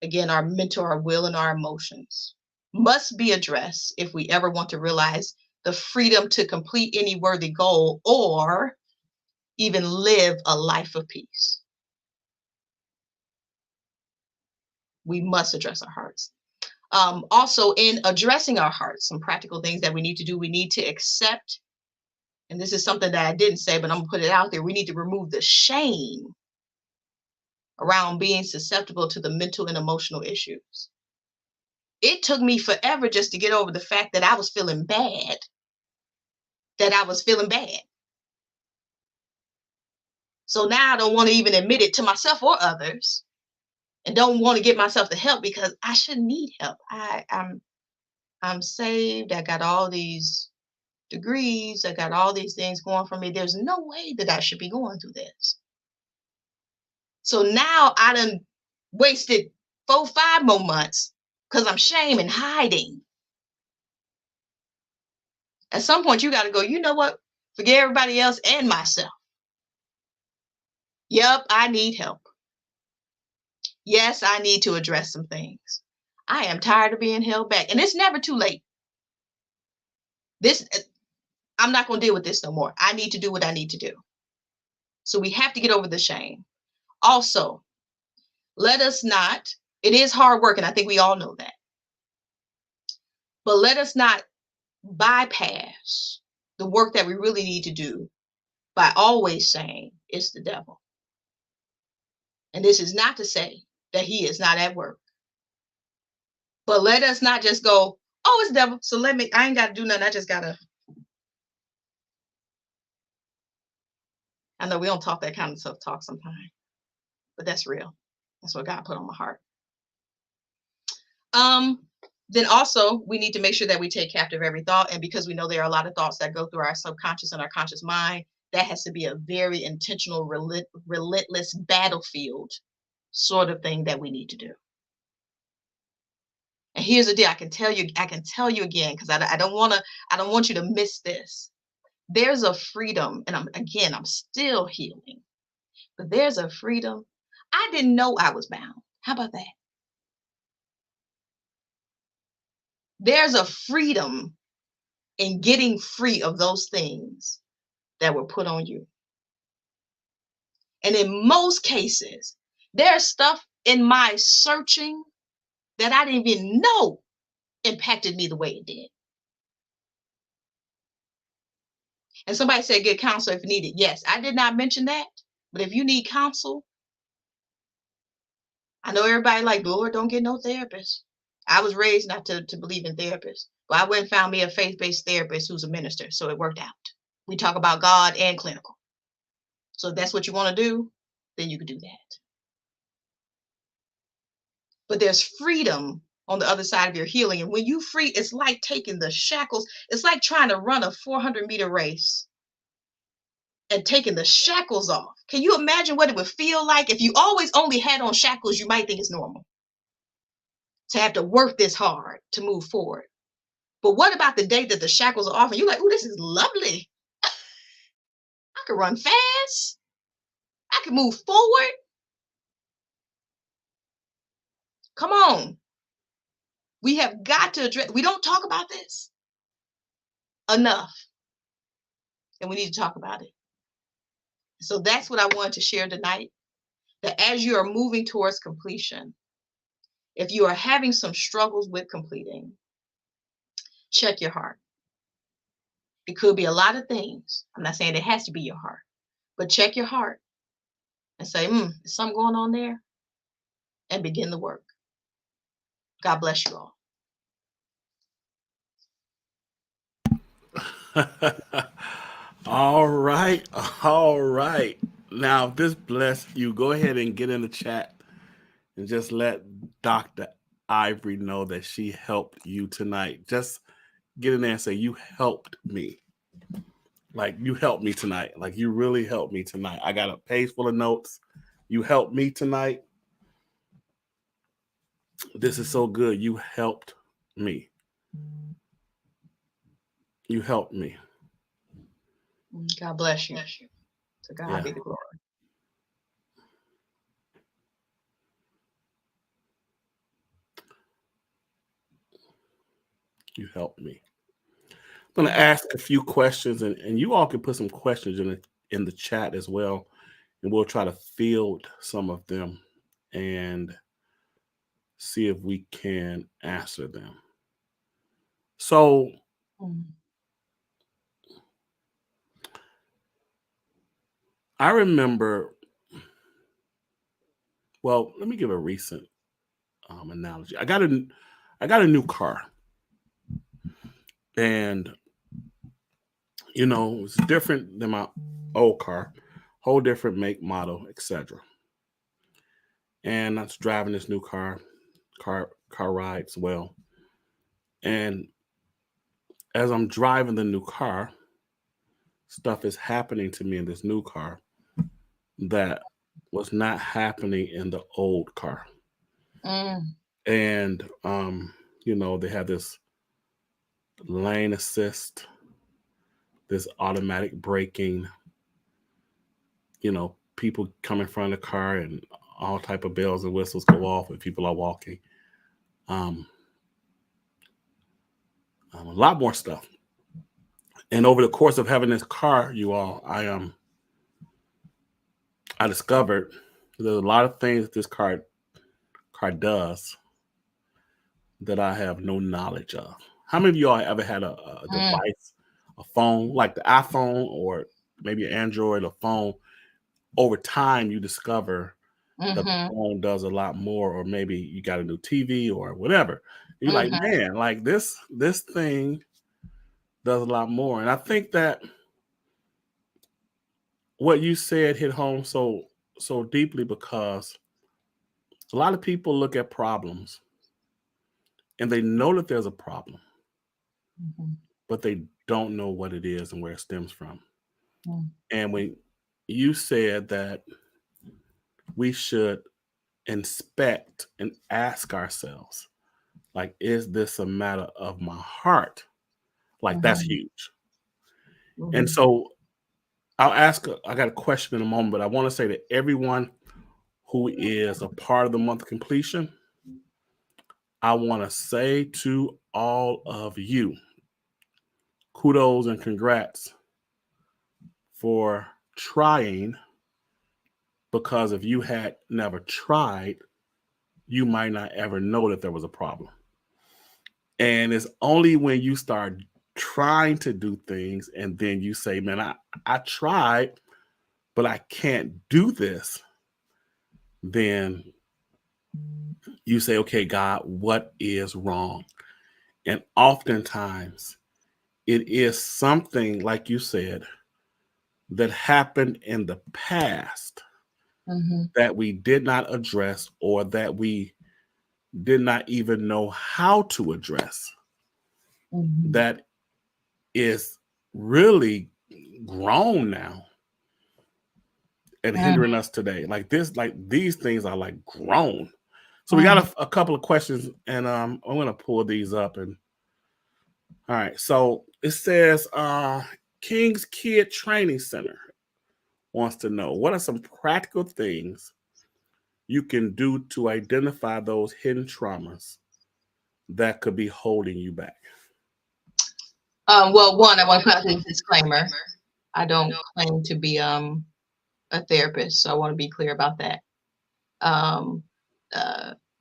again, our mental, our will, and our emotions must be addressed if we ever want to realize the freedom to complete any worthy goal or even live a life of peace. We must address our hearts. Also, in addressing our hearts, some practical things that we need to do, we need to accept, and this is something that I didn't say, but I'm going to put it out there. We need to remove the shame around being susceptible to the mental and emotional issues. It took me forever just to get over the fact that I was feeling bad, So now I don't want to even admit it to myself or others, and don't want to get myself the help because I shouldn't need help. I'm saved. I got all these degrees. I got all these things going for me. There's no way that I should be going through this. So now I done wasted 4, 5 more months because I'm shame and hiding. At some point, you got to go, you know what? Forget everybody else and myself. Yep, I need help. Yes, I need to address some things. I am tired of being held back. And it's never too late. I'm not going to deal with this no more. I need to do what I need to do. So we have to get over the shame. Also, let us not, it is hard work, and I think we all know that. But let us not bypass the work that we really need to do by always saying it's the devil. And this is not to say that he is not at work. But let us not just go, oh, it's the devil. So I ain't got to do nothing. I just got to. I know we don't talk that kind of stuff talk sometimes, but that's real. That's what God put on my heart. Then also we need to make sure that we take captive every thought. And because we know there are a lot of thoughts that go through our subconscious and our conscious mind, that has to be a very intentional, relentless battlefield sort of thing that we need to do. And here's the deal. I can tell you again, because I don't want you to miss this. There's a freedom, and I'm still healing, but there's a freedom. I didn't know I was bound. How about that? There's a freedom in getting free of those things that were put on you. And in most cases, there's stuff in my searching that I didn't even know impacted me the way it did. And somebody said get counsel if needed. Yes, I did not mention that. But if you need counsel, I know everybody like, Lord, don't get no therapist. I was raised not to believe in therapists. But I went and found me a faith-based therapist who's a minister. So it worked out. We talk about God and clinical. So if that's what you want to do, then you can do that. But there's freedom on the other side of your healing. And when you free, it's like taking the shackles. It's like trying to run a 400-meter race and taking the shackles off. Can you imagine what it would feel like if you always only had on shackles? You might think it's normal to have to work this hard to move forward. But what about the day that the shackles are off and you're like, oh, this is lovely. I can run fast. I can move forward. Come on. We have got to address, we don't talk about this enough. And we need to talk about it. So that's what I wanted to share tonight. That as you are moving towards completion, if you are having some struggles with completing, check your heart. It could be a lot of things. I'm not saying it has to be your heart, but check your heart and say, is something going on there? And begin the work. God bless you all. All right. Now, if this blessed you, go ahead and get in the chat and just let Dr. Ivory know that she helped you tonight. Just get in there and say, you helped me. Like, you helped me tonight. Like, you really helped me tonight. I got a page full of notes. You helped me tonight. This is so good. You helped me. You helped me. God bless you. To God Yeah. be the glory. You helped me. I'm going to ask a few questions, and you all can put some questions in the chat as well, and we'll try to field some of them and see if we can answer them. So, I remember, well, let me give a recent analogy. I got a new car, and it's different than my old car, whole different make, model, etc. And I was driving this new car rides well, and as I'm driving the new car, stuff is happening to me in this new car that was not happening in the old car. And they have this lane assist, this automatic braking, people come in front of the car and all type of bells and whistles go off when people are walking. A lot more stuff. And over the course of having this car, you all, I discovered there's a lot of things that this car does that I have no knowledge of. How many of y'all ever had a device, a phone, like the iPhone or maybe an Android or phone? Over time, you discover that the phone does a lot more, or maybe you got a new TV or whatever. You're like, man, like this thing does a lot more. And I think that what you said hit home so deeply, because a lot of people look at problems and they know that there's a problem, but they don't know what it is and where it stems from. And when you said that we should inspect and ask ourselves, like, is this a matter of my heart? Like, that's huge. And so I got a question in a moment, but I want to say that everyone who is a part of the month of completion, I want to say to all of you, kudos and congrats for trying, because if you had never tried, you might not ever know that there was a problem. And it's only when you start trying to do things and then you say, man, I tried, but I can't do this, then you say, okay, God, what is wrong? And oftentimes it is something, like you said, that happened in the past that we did not address, or that we did not even know how to address, that is really grown now and hindering us today. Like these things are like grown. So we got a couple of questions, and I'm going to pull these up. And all right, so it says King's Kid Training Center wants to know, what are some practical things you can do to identify those hidden traumas that could be holding you back? Well, one, I want to put a disclaimer. I don't claim to be a therapist, so I want to be clear about that.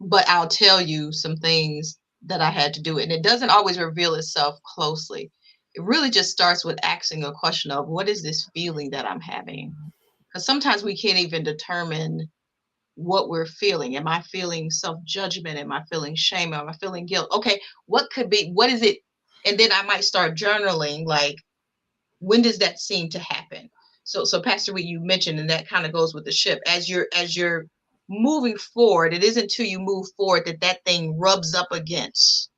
But I'll tell you some things that I had to do, and it doesn't always reveal itself closely. It really just starts with asking a question of, what is this feeling that I'm having? Because sometimes we can't even determine what we're feeling. Am I feeling self-judgment? Am I feeling shame? Am I feeling guilt? Okay, what is it? And then I might start journaling, like, when does that seem to happen? So Pastor Wheat, you mentioned, and that kind of goes with the ship. As you're moving forward, it isn't until you move forward that that thing rubs up against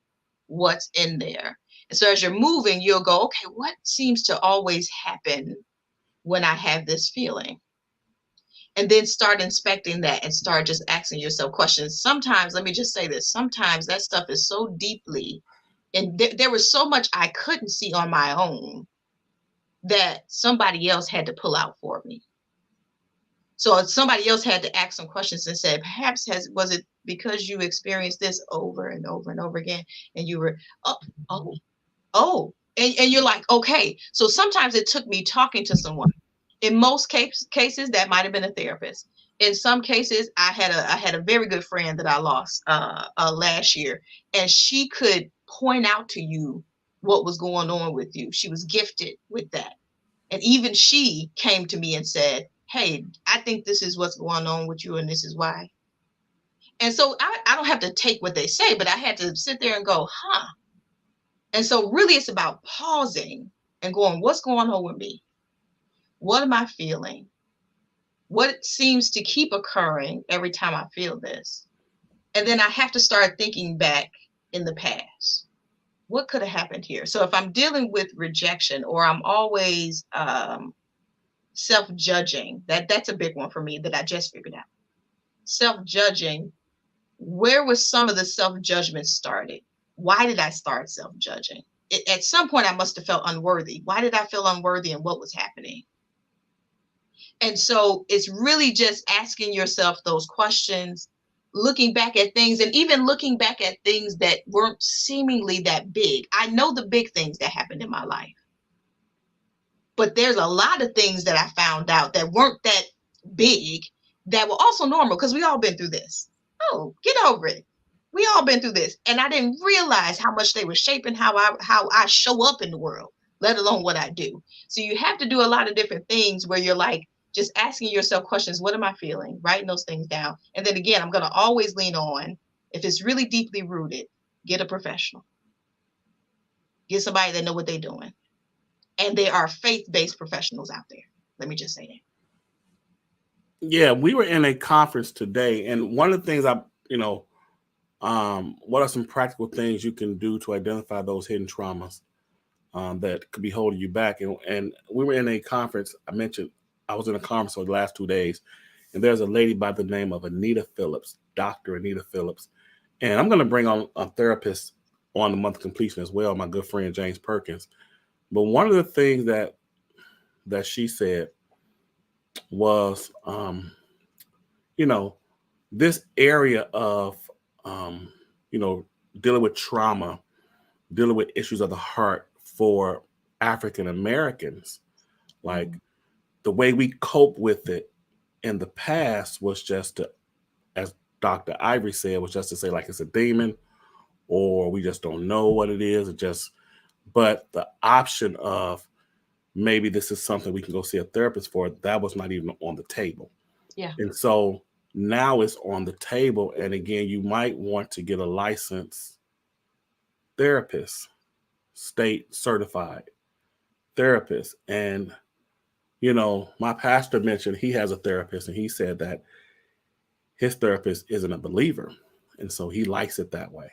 what's in there. And so as you're moving, you'll go, okay, what seems to always happen when I have this feeling? And then start inspecting that and start just asking yourself questions. Sometimes, let me just say this, sometimes that stuff is so deeply, and there was so much I couldn't see on my own that somebody else had to pull out for me. So somebody else had to ask some questions and say, perhaps was it because you experienced this over and over and over again, and you were, oh, oh, oh, and you're like, okay. So sometimes it took me talking to someone. In most cases, that might have been a therapist. In some cases, I had a very good friend that I lost last year, and she could point out to you what was going on with you. She was gifted with that. And even she came to me and said, hey, I think this is what's going on with you, and this is why. And so I don't have to take what they say, but I had to sit there and go, huh. And so really it's about pausing and going, what's going on with me? What am I feeling? What seems to keep occurring every time I feel this? And then I have to start thinking back in the past. What could have happened here? So if I'm dealing with rejection, or I'm always self-judging, that's a big one for me that I just figured out. Self-judging, where was some of the self-judgment started? Why did I start self-judging? At some point I must have felt unworthy. Why did I feel unworthy, and what was happening? And so it's really just asking yourself those questions, looking back at things, and even looking back at things that weren't seemingly that big. I know the big things that happened in my life, but there's a lot of things that I found out that weren't that big, that were also normal, because we all been through this. Oh, get over it. We all been through this. And I didn't realize how much they were shaping how I show up in the world, let alone what I do. So you have to do a lot of different things where you're like just asking yourself questions. What am I feeling? Writing those things down. And then again, I'm going to always lean on, if it's really deeply rooted, get a professional. Get somebody that know what they're doing. And there are faith-based professionals out there. Let me just say that. Yeah, we were in a conference today, and one of the things what are some practical things you can do to identify those hidden traumas that could be holding you back? And we were in a conference. I mentioned I was in a conference for the last 2 days, and there's a lady by the name of Anita Phillips, Dr. Anita Phillips, and I'm going to bring on a therapist on the month of completion as well, my good friend James Perkins. But one of the things that she said was, you know, this area of, um, you know, dealing with trauma, dealing with issues of the heart for African Americans, like the way we cope with it in the past was just to, as Dr. Ivory said, was just to say like it's a demon, or we just don't know what it is. But the option of maybe this is something we can go see a therapist for, that was not even on the table. Yeah. And so now it's on the table. And again, you might want to get a licensed therapist, state certified therapist. And, my pastor mentioned he has a therapist, and he said that his therapist isn't a believer. And so he likes it that way,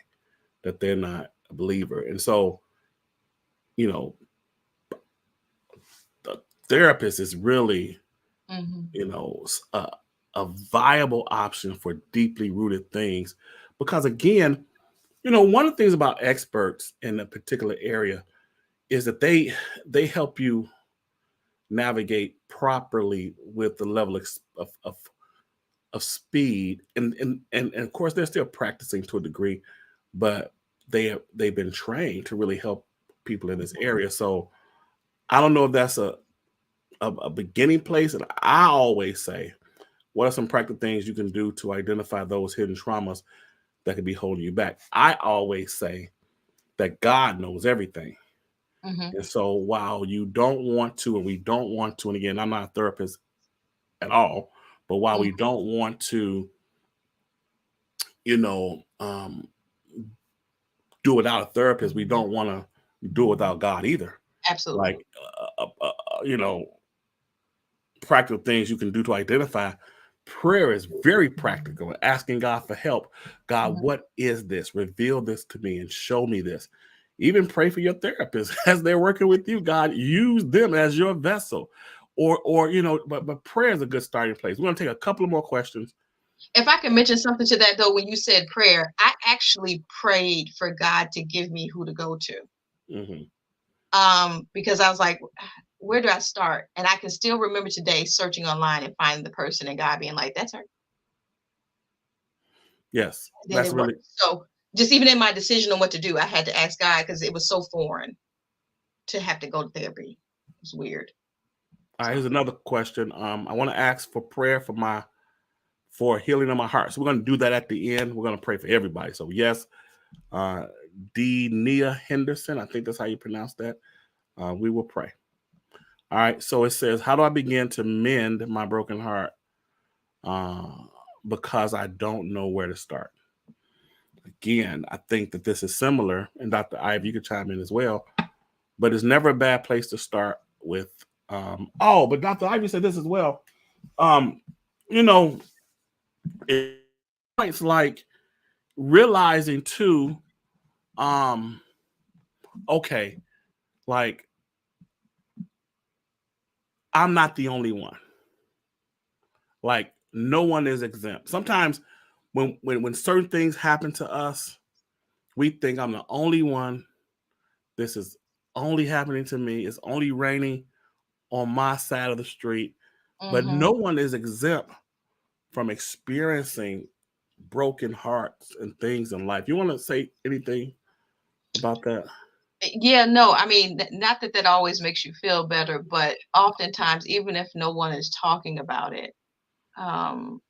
that they're not a believer. And so, you know, the therapist is really, a, a viable option for deeply rooted things. Because again, one of the things about experts in a particular area is that they help you navigate properly with the level of speed, and of course they're still practicing to a degree, but they've been trained to really help people in this area. So I don't know if that's a beginning place. And I always say, what are some practical things you can do to identify those hidden traumas that could be holding you back? I always say that God knows everything. And so while you don't want to, and we don't want to, and again, I'm not a therapist at all, but while we don't want to, you know, um, do without a therapist, we don't want to do it without God either. Absolutely. Like, uh, uh, uh, you know, practical things you can do to identify. Prayer is very practical. Asking God for help. God, Mhm. what is this? Reveal this to me and show me this. Even pray for your therapist as they're working with you. God, use them as your vessel. Or but prayer is a good starting place. We're gonna take a couple of more questions. If I can mention something to that though, when you said prayer, I actually prayed for God to give me who to go to. Hmm. Because I was like, where do I start? And I can still remember today searching online and finding the person and God being like, that's her. Yes, Then that's it worked. really So just even in my decision on what to do, I had to ask God because it was so foreign to have to go to therapy. It was weird. all right. So Here's another question. I want to ask for prayer for healing of my heart. So we're gonna do that at the end. We're gonna pray for everybody. So yes, uh, D. Nia Henderson. I think that's how you pronounce that. We will pray. All right. So it says, how do I begin to mend my broken heart? Uh, because I don't know where to start. Again, I think that this is similar, and Dr. Ivy, you could chime in as well. But it's never a bad place to start with. But Dr. Ivy said this as well. Um, you know, it's like realizing too, um, okay, like I'm not the only one. Like no one is exempt. Sometimes when certain things happen to us, we think I'm the only one. This is only happening to me. It's only raining on my side of the street. But hmm no one is exempt from experiencing broken hearts and things in life. You want to say anything about that? yeah, no, I mean, not that that always makes you feel better, but oftentimes, even if no one is talking about it, um,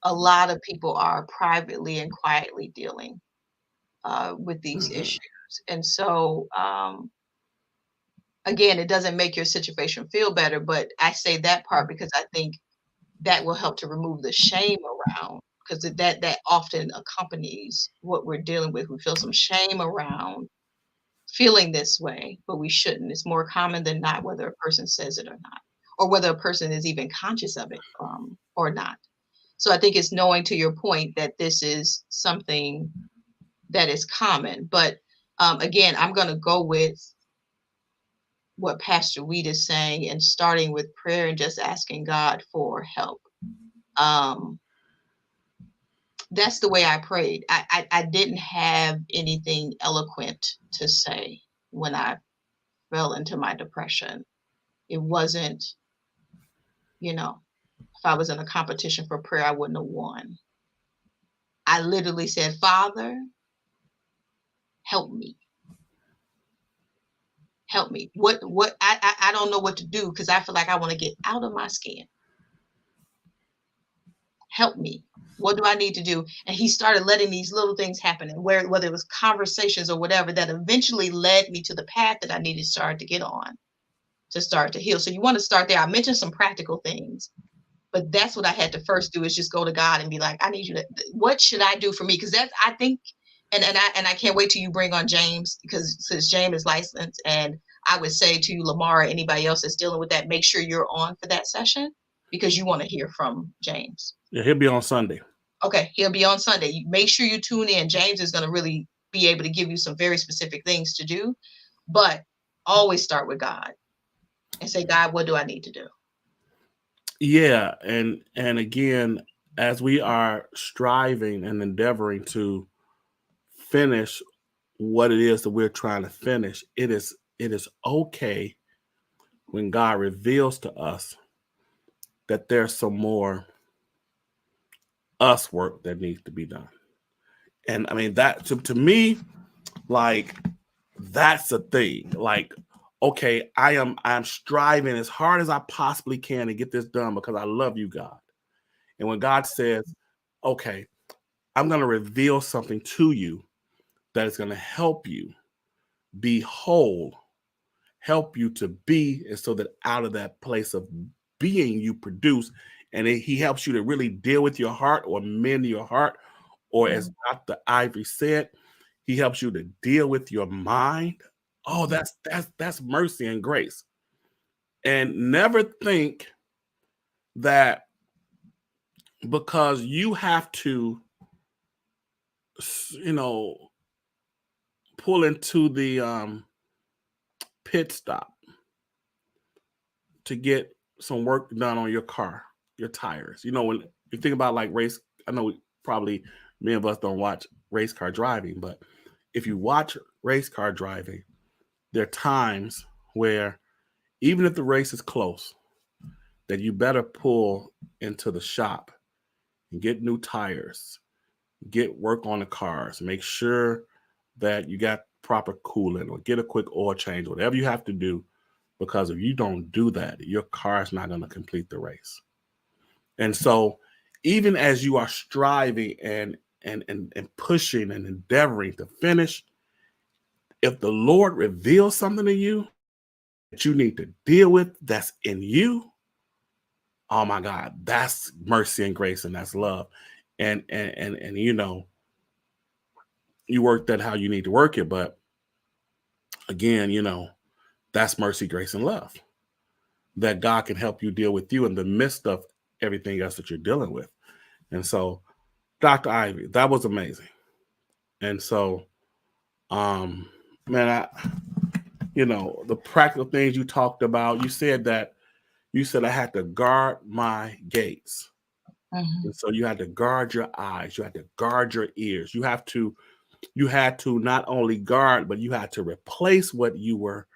a lot of people are privately and quietly dealing with these Mm-hmm. issues. And so, again, it doesn't make your situation feel better, but I say that part because I think that will help to remove the shame around because that often accompanies what we're dealing with. We feel some shame around feeling this way, but we shouldn't. It's more common than not, whether a person says it or not, or whether a person is even conscious of it or not. So I think it's knowing, to your point, that this is something that is common. But again, I'm going to go with what Pastor Wheat is saying and starting with prayer and just asking God for help. Um, that's the way I prayed. I didn't have anything eloquent to say when I fell into my depression. It wasn't, if I was in a competition for prayer, I wouldn't have won. I literally said, Father, help me. Help me. I don't know what to do because I feel like I want to get out of my skin. Help me. What do I need to do? And he started letting these little things happen, and whether it was conversations or whatever, that eventually led me to the path that I needed to start to get on to start to heal. So you want to start there. I mentioned some practical things, but that's what I had to first do, is just go to God and be like, I need you to, what should I do for me? Because that's, I think, and I can't wait till you bring on James, because since James is licensed, and I would say to Lamar or anybody else that's dealing with that, make sure you're on for that session because you want to hear from James. Yeah, he'll be on Sunday. Okay, he'll be on Sunday. Make sure you tune in. James is going to really be able to give you some very specific things to do, but always start with God and say, God, what do I need to do? Yeah, and again, as we are striving and endeavoring to finish what it is that we're trying to finish, it is okay when God reveals to us that there's some more us work that needs to be done. And I mean that to me, like that's the thing. Like, okay, I'm striving as hard as I possibly can to get this done because I love you, God. And when God says, okay, I'm going to reveal something to you that is going to help you be whole, help you to be, and so that out of that place of being you produce, and he helps you to really deal with your heart or mend your heart, or as Mhm. Dr. Ivory said, he helps you to deal with your mind. Oh, Mhm. that's mercy and grace. And never think. that because you have to, you know, pull into the pit stop to get some work done on your car, your tires. You know, when you think about like race, I know probably many of us don't watch race car driving, but if you watch race car driving, there are times where even if the race is close, that you better pull into the shop and get new tires, get work on the cars, make sure that you got proper coolant or get a quick oil change, whatever you have to do, because if you don't do that, your car is not going to complete the race. And so, even as you are striving and pushing and endeavoring to finish, if the Lord reveals something to you that you need to deal with that's in you, oh my God, that's mercy and grace and that's love. And you know, you work that how you need to work it, but again, you know, that's mercy, grace, and love. That God can help you deal with you in the midst of everything else that you're dealing with. And so, Dr. Ivy, that was amazing. And so, um, man, you know, the practical things you talked about, you said I had to guard my gates. Mm-hmm. And so you had to guard your eyes, you had to guard your ears. You had to not only guard, but you had to replace what you were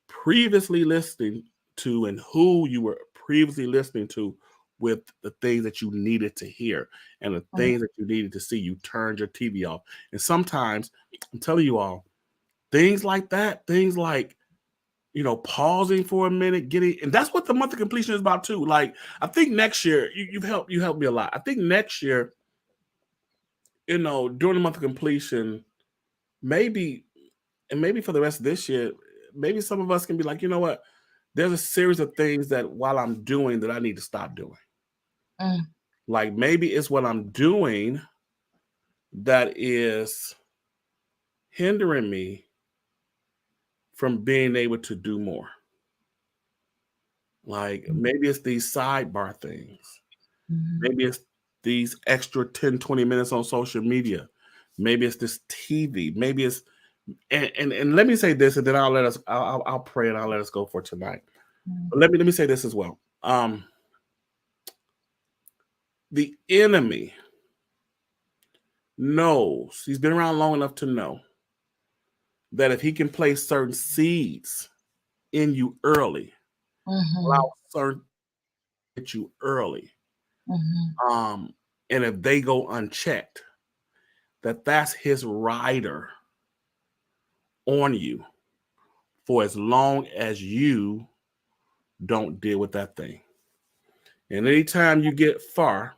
previously listening to and who you were previously listening to with the things that you needed to hear and the things that you needed to see. You turned your TV off. And sometimes, I'm telling you all, things like that, things like, you know, pausing for a minute, getting, and that's what the month of completion is about too. Like, I think next year, you helped me a lot. I think next year, you know, during the month of completion, maybe, and maybe for the rest of this year, maybe some of us can be like, you know what? There's a series of things that while I'm doing that I need to stop doing. Mm-hmm. Like maybe it's what I'm doing that is hindering me from being able to do more. Like maybe it's these sidebar things. Mm-hmm. Maybe it's these extra 10, 20 minutes on social media. Maybe it's this TV. Maybe it's and let me say this, and then I'll pray and I'll let us go for tonight. But let me say this as well. The enemy knows, he's been around long enough to know that if he can place certain seeds in you early, Mm-hmm. allow certain at you early, Mm-hmm. um, and if they go unchecked, that's his rider on you for as long as you don't deal with that thing. And anytime you get far,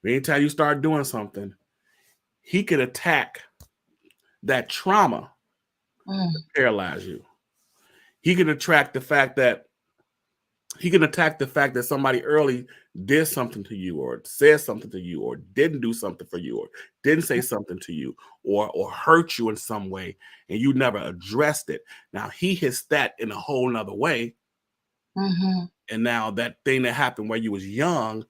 anytime you start doing something, he could attack that trauma to paralyze you. He can attract the fact that he can attack the fact that somebody early did something to you or said something to you or didn't do something for you or didn't say something to you or hurt you in some way and you never addressed it. Now he hits that in a whole nother way. Mm-hmm. And now that thing that happened where you was young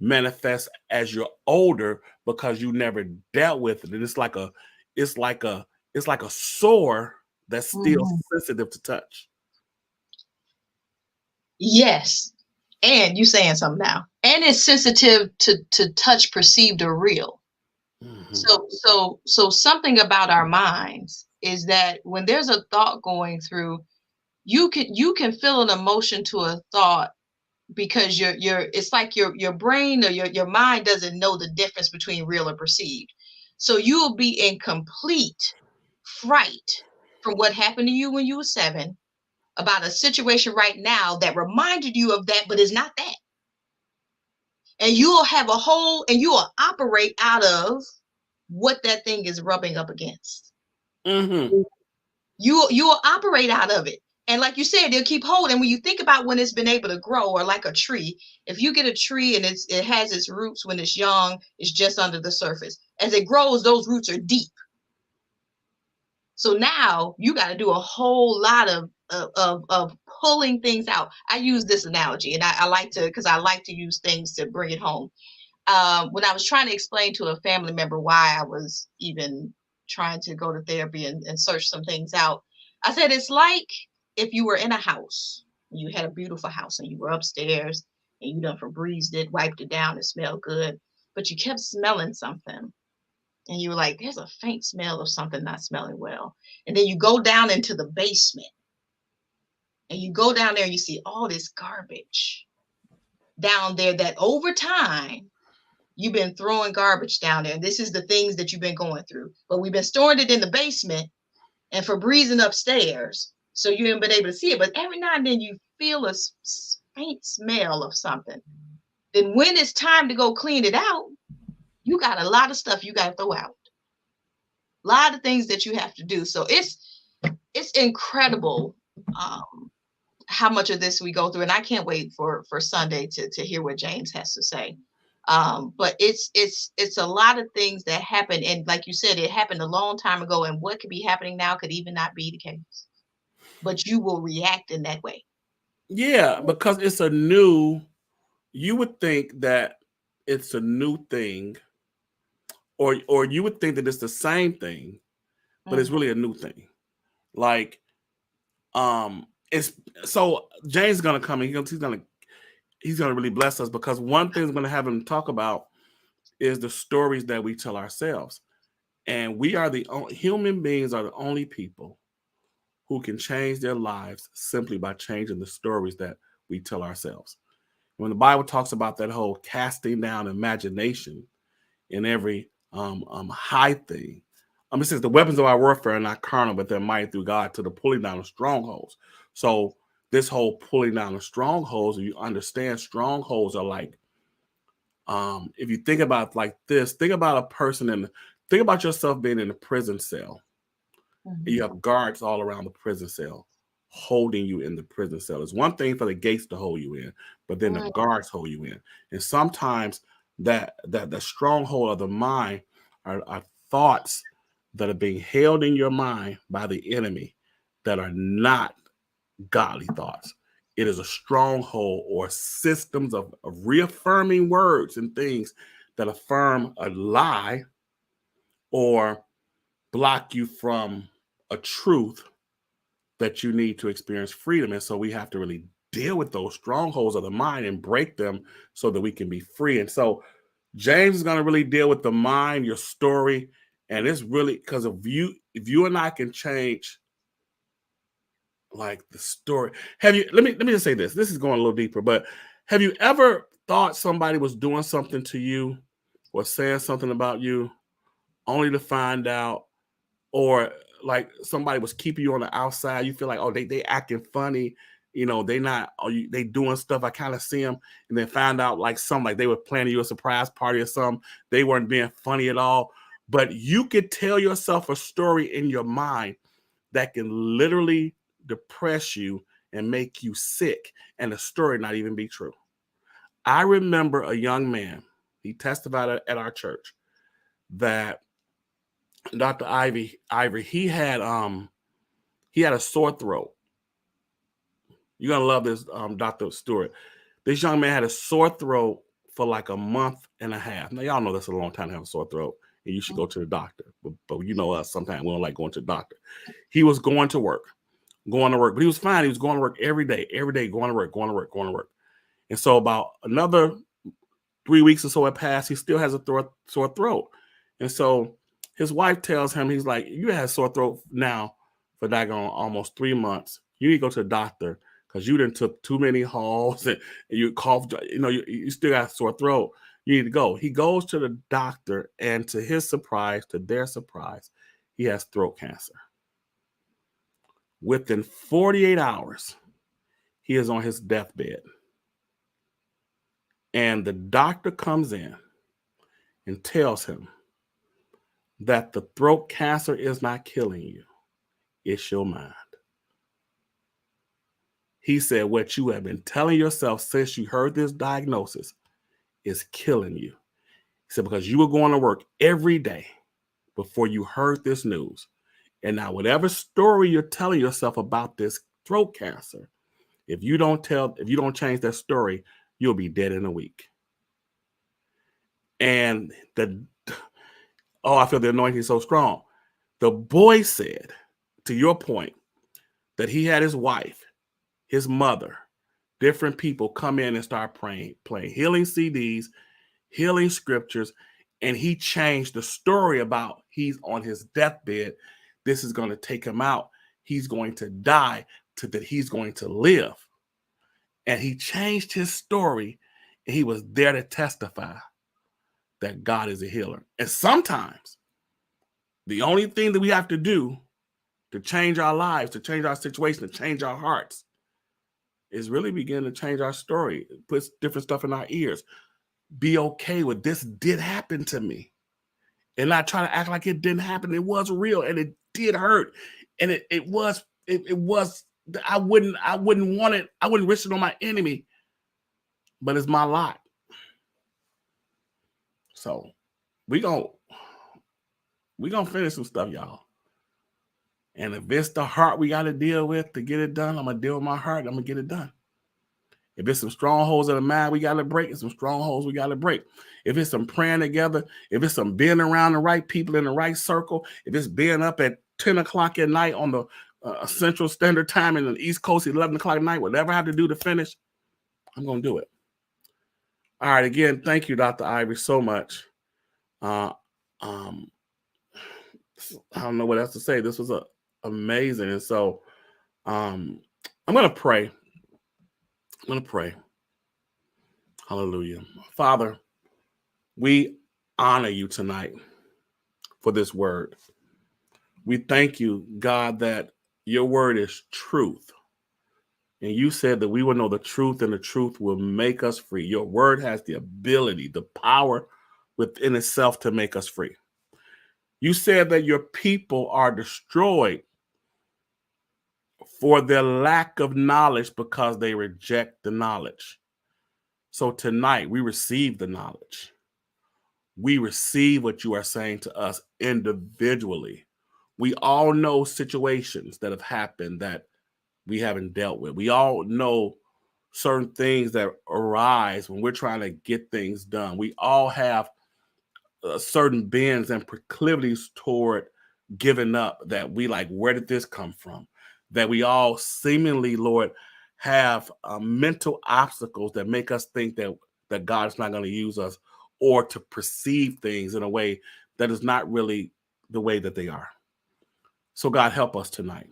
manifests as you're older because you never dealt with it. And it's like a it's like a sore that's still Mm-hmm. sensitive to touch. Yes. And you saying something now. And it's sensitive to touch perceived or real. Mm-hmm. So something about our minds is that when there's a thought going through, you can feel an emotion to a thought because your it's like your brain or your mind doesn't know the difference between real or perceived. So you will be in complete fright from what happened to you when you were 7 about a situation right now that reminded you of that but is not that. And you will have a whole and you will operate out of what that thing is rubbing up against. Mm-hmm. You will operate out of it. And like you said, they'll keep holding. When you think about when it's been able to grow, or like a tree, if you get a tree and it has its roots when it's young, it's just under the surface. As it grows, those roots are deep. So now you got to do a whole lot of of pulling things out. I use this analogy, and I like to, because I like to use things to bring it home. When I was trying to explain to a family member why I was even trying to go to therapy and search some things out, I said it's like if you were in a house, you had a beautiful house, and you were upstairs, and you done Febrezed it, wiped it down, it smelled good, but you kept smelling something. And you were like, there's a faint smell of something not smelling well. And then you go down into the basement, and you go down there and you see all this garbage down there that over time you've been throwing garbage down there. And this is the things that you've been going through. But we've been storing it in the basement and Febrezing upstairs. So you haven't been able to see it. But every now and then you feel a faint smell of something. Then when it's time to go clean it out, you got a lot of stuff you got to throw out. A lot of things that you have to do. So it's incredible how much of this we go through. And I can't wait for Sunday to hear what James has to say. But it's a lot of things that happen. And like you said, it happened a long time ago. And what could be happening now could even not be the case. But you will react in that way. Yeah, because you would think that it's a new thing, or you would think that it's the same thing, but it's really a new thing. Like, it's so James is gonna come in. He's gonna really bless us, because one thing I'm gonna have him talk about is the stories that we tell ourselves, and human beings are the only people who can change their lives simply by changing the stories that we tell ourselves. When the Bible talks about that whole casting down imagination in every high thing, it says the weapons of our warfare are not carnal, but they're mighty through God to the pulling down of strongholds. So this whole pulling down of strongholds, you understand strongholds are like, if you think about like this, think about a person think about yourself being in a prison cell. You have guards all around the prison cell holding you in the prison cell. It's one thing for the gates to hold you in, but then the guards hold you in. And sometimes that the stronghold of the mind are thoughts that are being held in your mind by the enemy that are not godly thoughts. It is a stronghold or systems of reaffirming words and things that affirm a lie or block you from a truth that you need to experience freedom. And so we have to really deal with those strongholds of the mind and break them so that we can be free. And so James is going to really deal with the mind, your story. And it's really because if you and I can change like the story. Let me just say this. This is going a little deeper, but have you ever thought somebody was doing something to you or saying something about you only to find out, or like somebody was keeping you on the outside? You feel like, oh, they acting funny, they not, they doing stuff. I kind of see them, and then find out like something, like they were planning you a surprise party or something. They weren't being funny at all, but you could tell yourself a story in your mind that can literally depress you and make you sick, and the story not even be true. I remember a young man, he testified at our church that Dr. Ivory, he had a sore throat. You're gonna love this, Dr. Stewart. This young man had a sore throat for like a month and a half. Now y'all know that's a long time to have a sore throat, and you should go to the doctor. But you know us, sometimes we don't like going to the doctor. He was going to work, but he was fine. He was going to work every day, going to work. And so about another 3 weeks or so had passed, he still has a sore throat. And so his wife tells him, he's like, you had a sore throat now for daggone almost 3 months. You need to go to the doctor because you done took too many halls and you coughed, you still got a sore throat. You need to go. He goes to the doctor, and to his surprise, to their surprise, he has throat cancer. Within 48 hours, he is on his deathbed. And the doctor comes in and tells him that the throat cancer is not killing you. It's your mind. He said, what you have been telling yourself since you heard this diagnosis is killing you. He said, because you were going to work every day before you heard this news. And now whatever story you're telling yourself about this throat cancer. If you don't change that story, you'll be dead in a week. And I feel the anointing so strong. The boy said, to your point, that he had his wife, his mother, different people come in and start playing healing CDs, healing scriptures, and he changed the story about he's on his deathbed. This is going to take him out. He's going to die, to that he's going to live. And he changed his story, and he was there to testify that God is a healer. And sometimes the only thing that we have to do to change our lives, to change our situation, to change our hearts, is really begin to change our story. It puts different stuff in our ears. Be okay with this did happen to me. And not try to act like it didn't happen. It was real and it did hurt. And it was I wouldn't want it. I wouldn't wish it on my enemy. But it's my lot. So we gonna finish some stuff, y'all. And if it's the heart we got to deal with to get it done, I'm going to deal with my heart. I'm going to get it done. If it's some strongholds in the mind we got to break, it's some strongholds we got to break. If it's some praying together, if it's some being around the right people in the right circle, if it's being up at 10 o'clock at night on the Central Standard Time in the East Coast, 11 o'clock at night, whatever I have to do to finish, I'm going to do it. All right. Again, thank you, Dr. Ivory, so much. I don't know what else to say. This was amazing. And so I'm going to pray. I'm going to pray. Hallelujah. Father, we honor you tonight for this word. We thank you, God, that your word is truth. And you said that we will know the truth and the truth will make us free. Your word has the ability, the power within itself to make us free. You said that your people are destroyed for their lack of knowledge because they reject the knowledge. So tonight we receive the knowledge. We receive what you are saying to us individually. We all know situations that have happened that we haven't dealt with. We all know certain things that arise when we're trying to get things done. We all have certain bends and proclivities toward giving up that we like, where did this come from? That we all seemingly, Lord, have mental obstacles that make us think that God is not going to use us, or to perceive things in a way that is not really the way that they are. So God, help us tonight.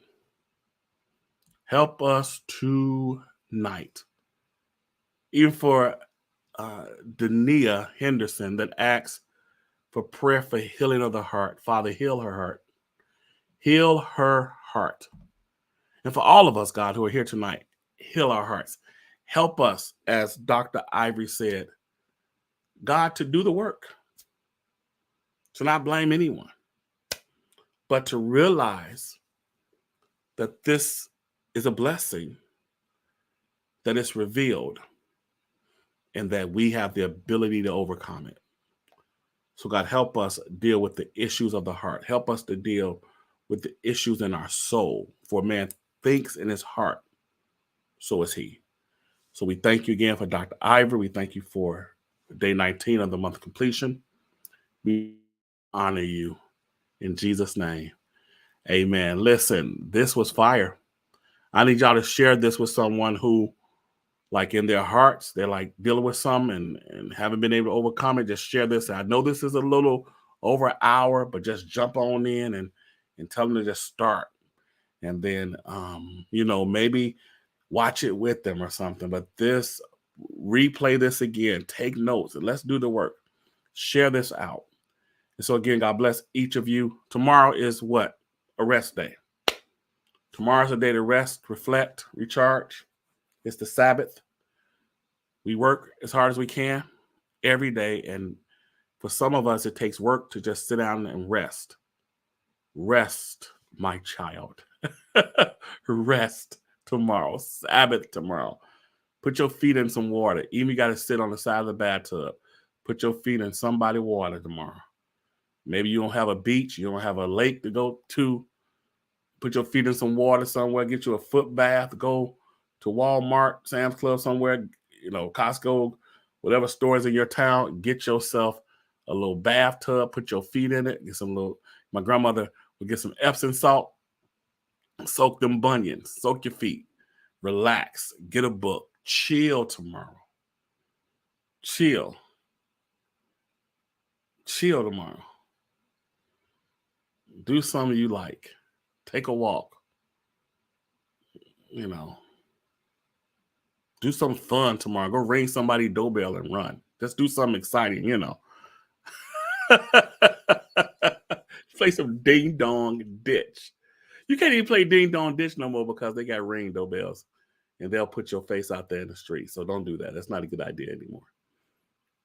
Help us tonight. Even for Dania Henderson that asks for prayer for healing of the heart. Father, heal her heart. Heal her heart. And for all of us, God, who are here tonight, heal our hearts. Help us, as Dr. Ivory said, God, to do the work. To not blame anyone, but to realize that this is a blessing, that it's revealed, and that we have the ability to overcome it. So God, help us deal with the issues of the heart. Help us to deal with the issues in our soul. For man thinks in his heart, so is he. So we thank you again for Dr. Ivory. We thank you for day 19 of the month of completion. We honor you in Jesus' name. Amen. Listen, this was fire. I need y'all to share this with someone who, like, in their hearts, they're like dealing with something and haven't been able to overcome it. Just share this. I know this is a little over an hour, but just jump on in and tell them to just start. And then, maybe watch it with them or something. But replay this again. Take notes and let's do the work. Share this out. And so again, God bless each of you. Tomorrow is what? A rest day. Tomorrow's a day to rest, reflect, recharge. It's the Sabbath. We work as hard as we can every day. And for some of us, it takes work to just sit down and rest. Rest, my child. Rest tomorrow. Sabbath tomorrow. Put your feet in some water. Even you got to sit on the side of the bathtub. Put your feet in somebody's water tomorrow. Maybe you don't have a beach. You don't have a lake to go to. Put your feet in some water somewhere. Get you a foot bath. Go to Walmart, Sam's Club somewhere, Costco, whatever stores in your town. Get yourself a little bathtub. Put your feet in it. Get some little. My grandmother would get some Epsom salt. Soak them bunions. Soak your feet. Relax. Get a book. Chill tomorrow. Chill. Chill tomorrow. Do something you like. Take a walk. Do something fun tomorrow. Go ring somebody's doorbell and run. Just do something exciting, Play some ding dong ditch. You can't even play ding dong ditch no more because they got ring doorbells and they'll put your face out there in the street. So don't do that. That's not a good idea anymore.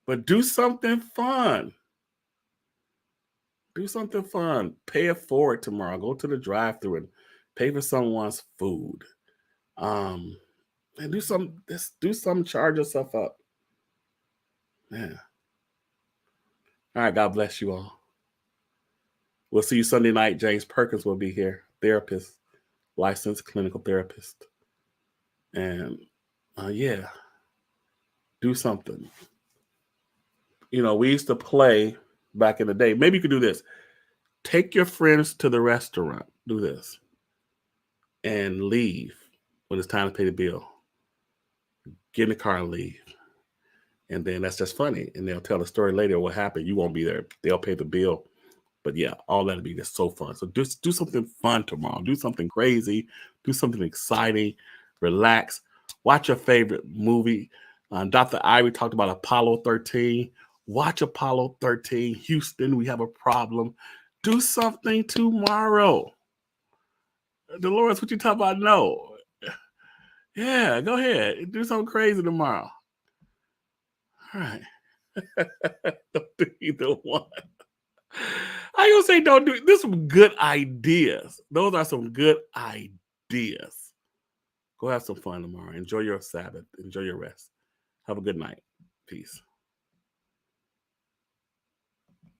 But do something fun. Do something fun. Pay it forward tomorrow. Go to the drive-thru and pay for someone's food. And do something, charge yourself up. Yeah. All right, God bless you all. We'll see you Sunday night. James Perkins will be here, therapist, licensed clinical therapist. And do something. We used to play back in the day. Maybe you could do this. Take your friends to the restaurant. Do this. And leave when it's time to pay the bill. Get in the car and leave. And then that's just funny. And they'll tell the story later what happened. You won't be there. They'll pay the bill. But yeah, all that'll be just so fun. So just do something fun tomorrow. Do something crazy. Do something exciting. Relax. Watch your favorite movie. Dr. Ivory talked about Apollo 13. Watch Apollo 13. Houston, we have a problem. Do something tomorrow. Dolores, what you talking about? No. Yeah, go ahead. Do something crazy tomorrow. All right. Don't do either one. I ain't gonna say don't do it. There's some good ideas. Those are some good ideas. Go have some fun tomorrow. Enjoy your Sabbath. Enjoy your rest. Have a good night. Peace.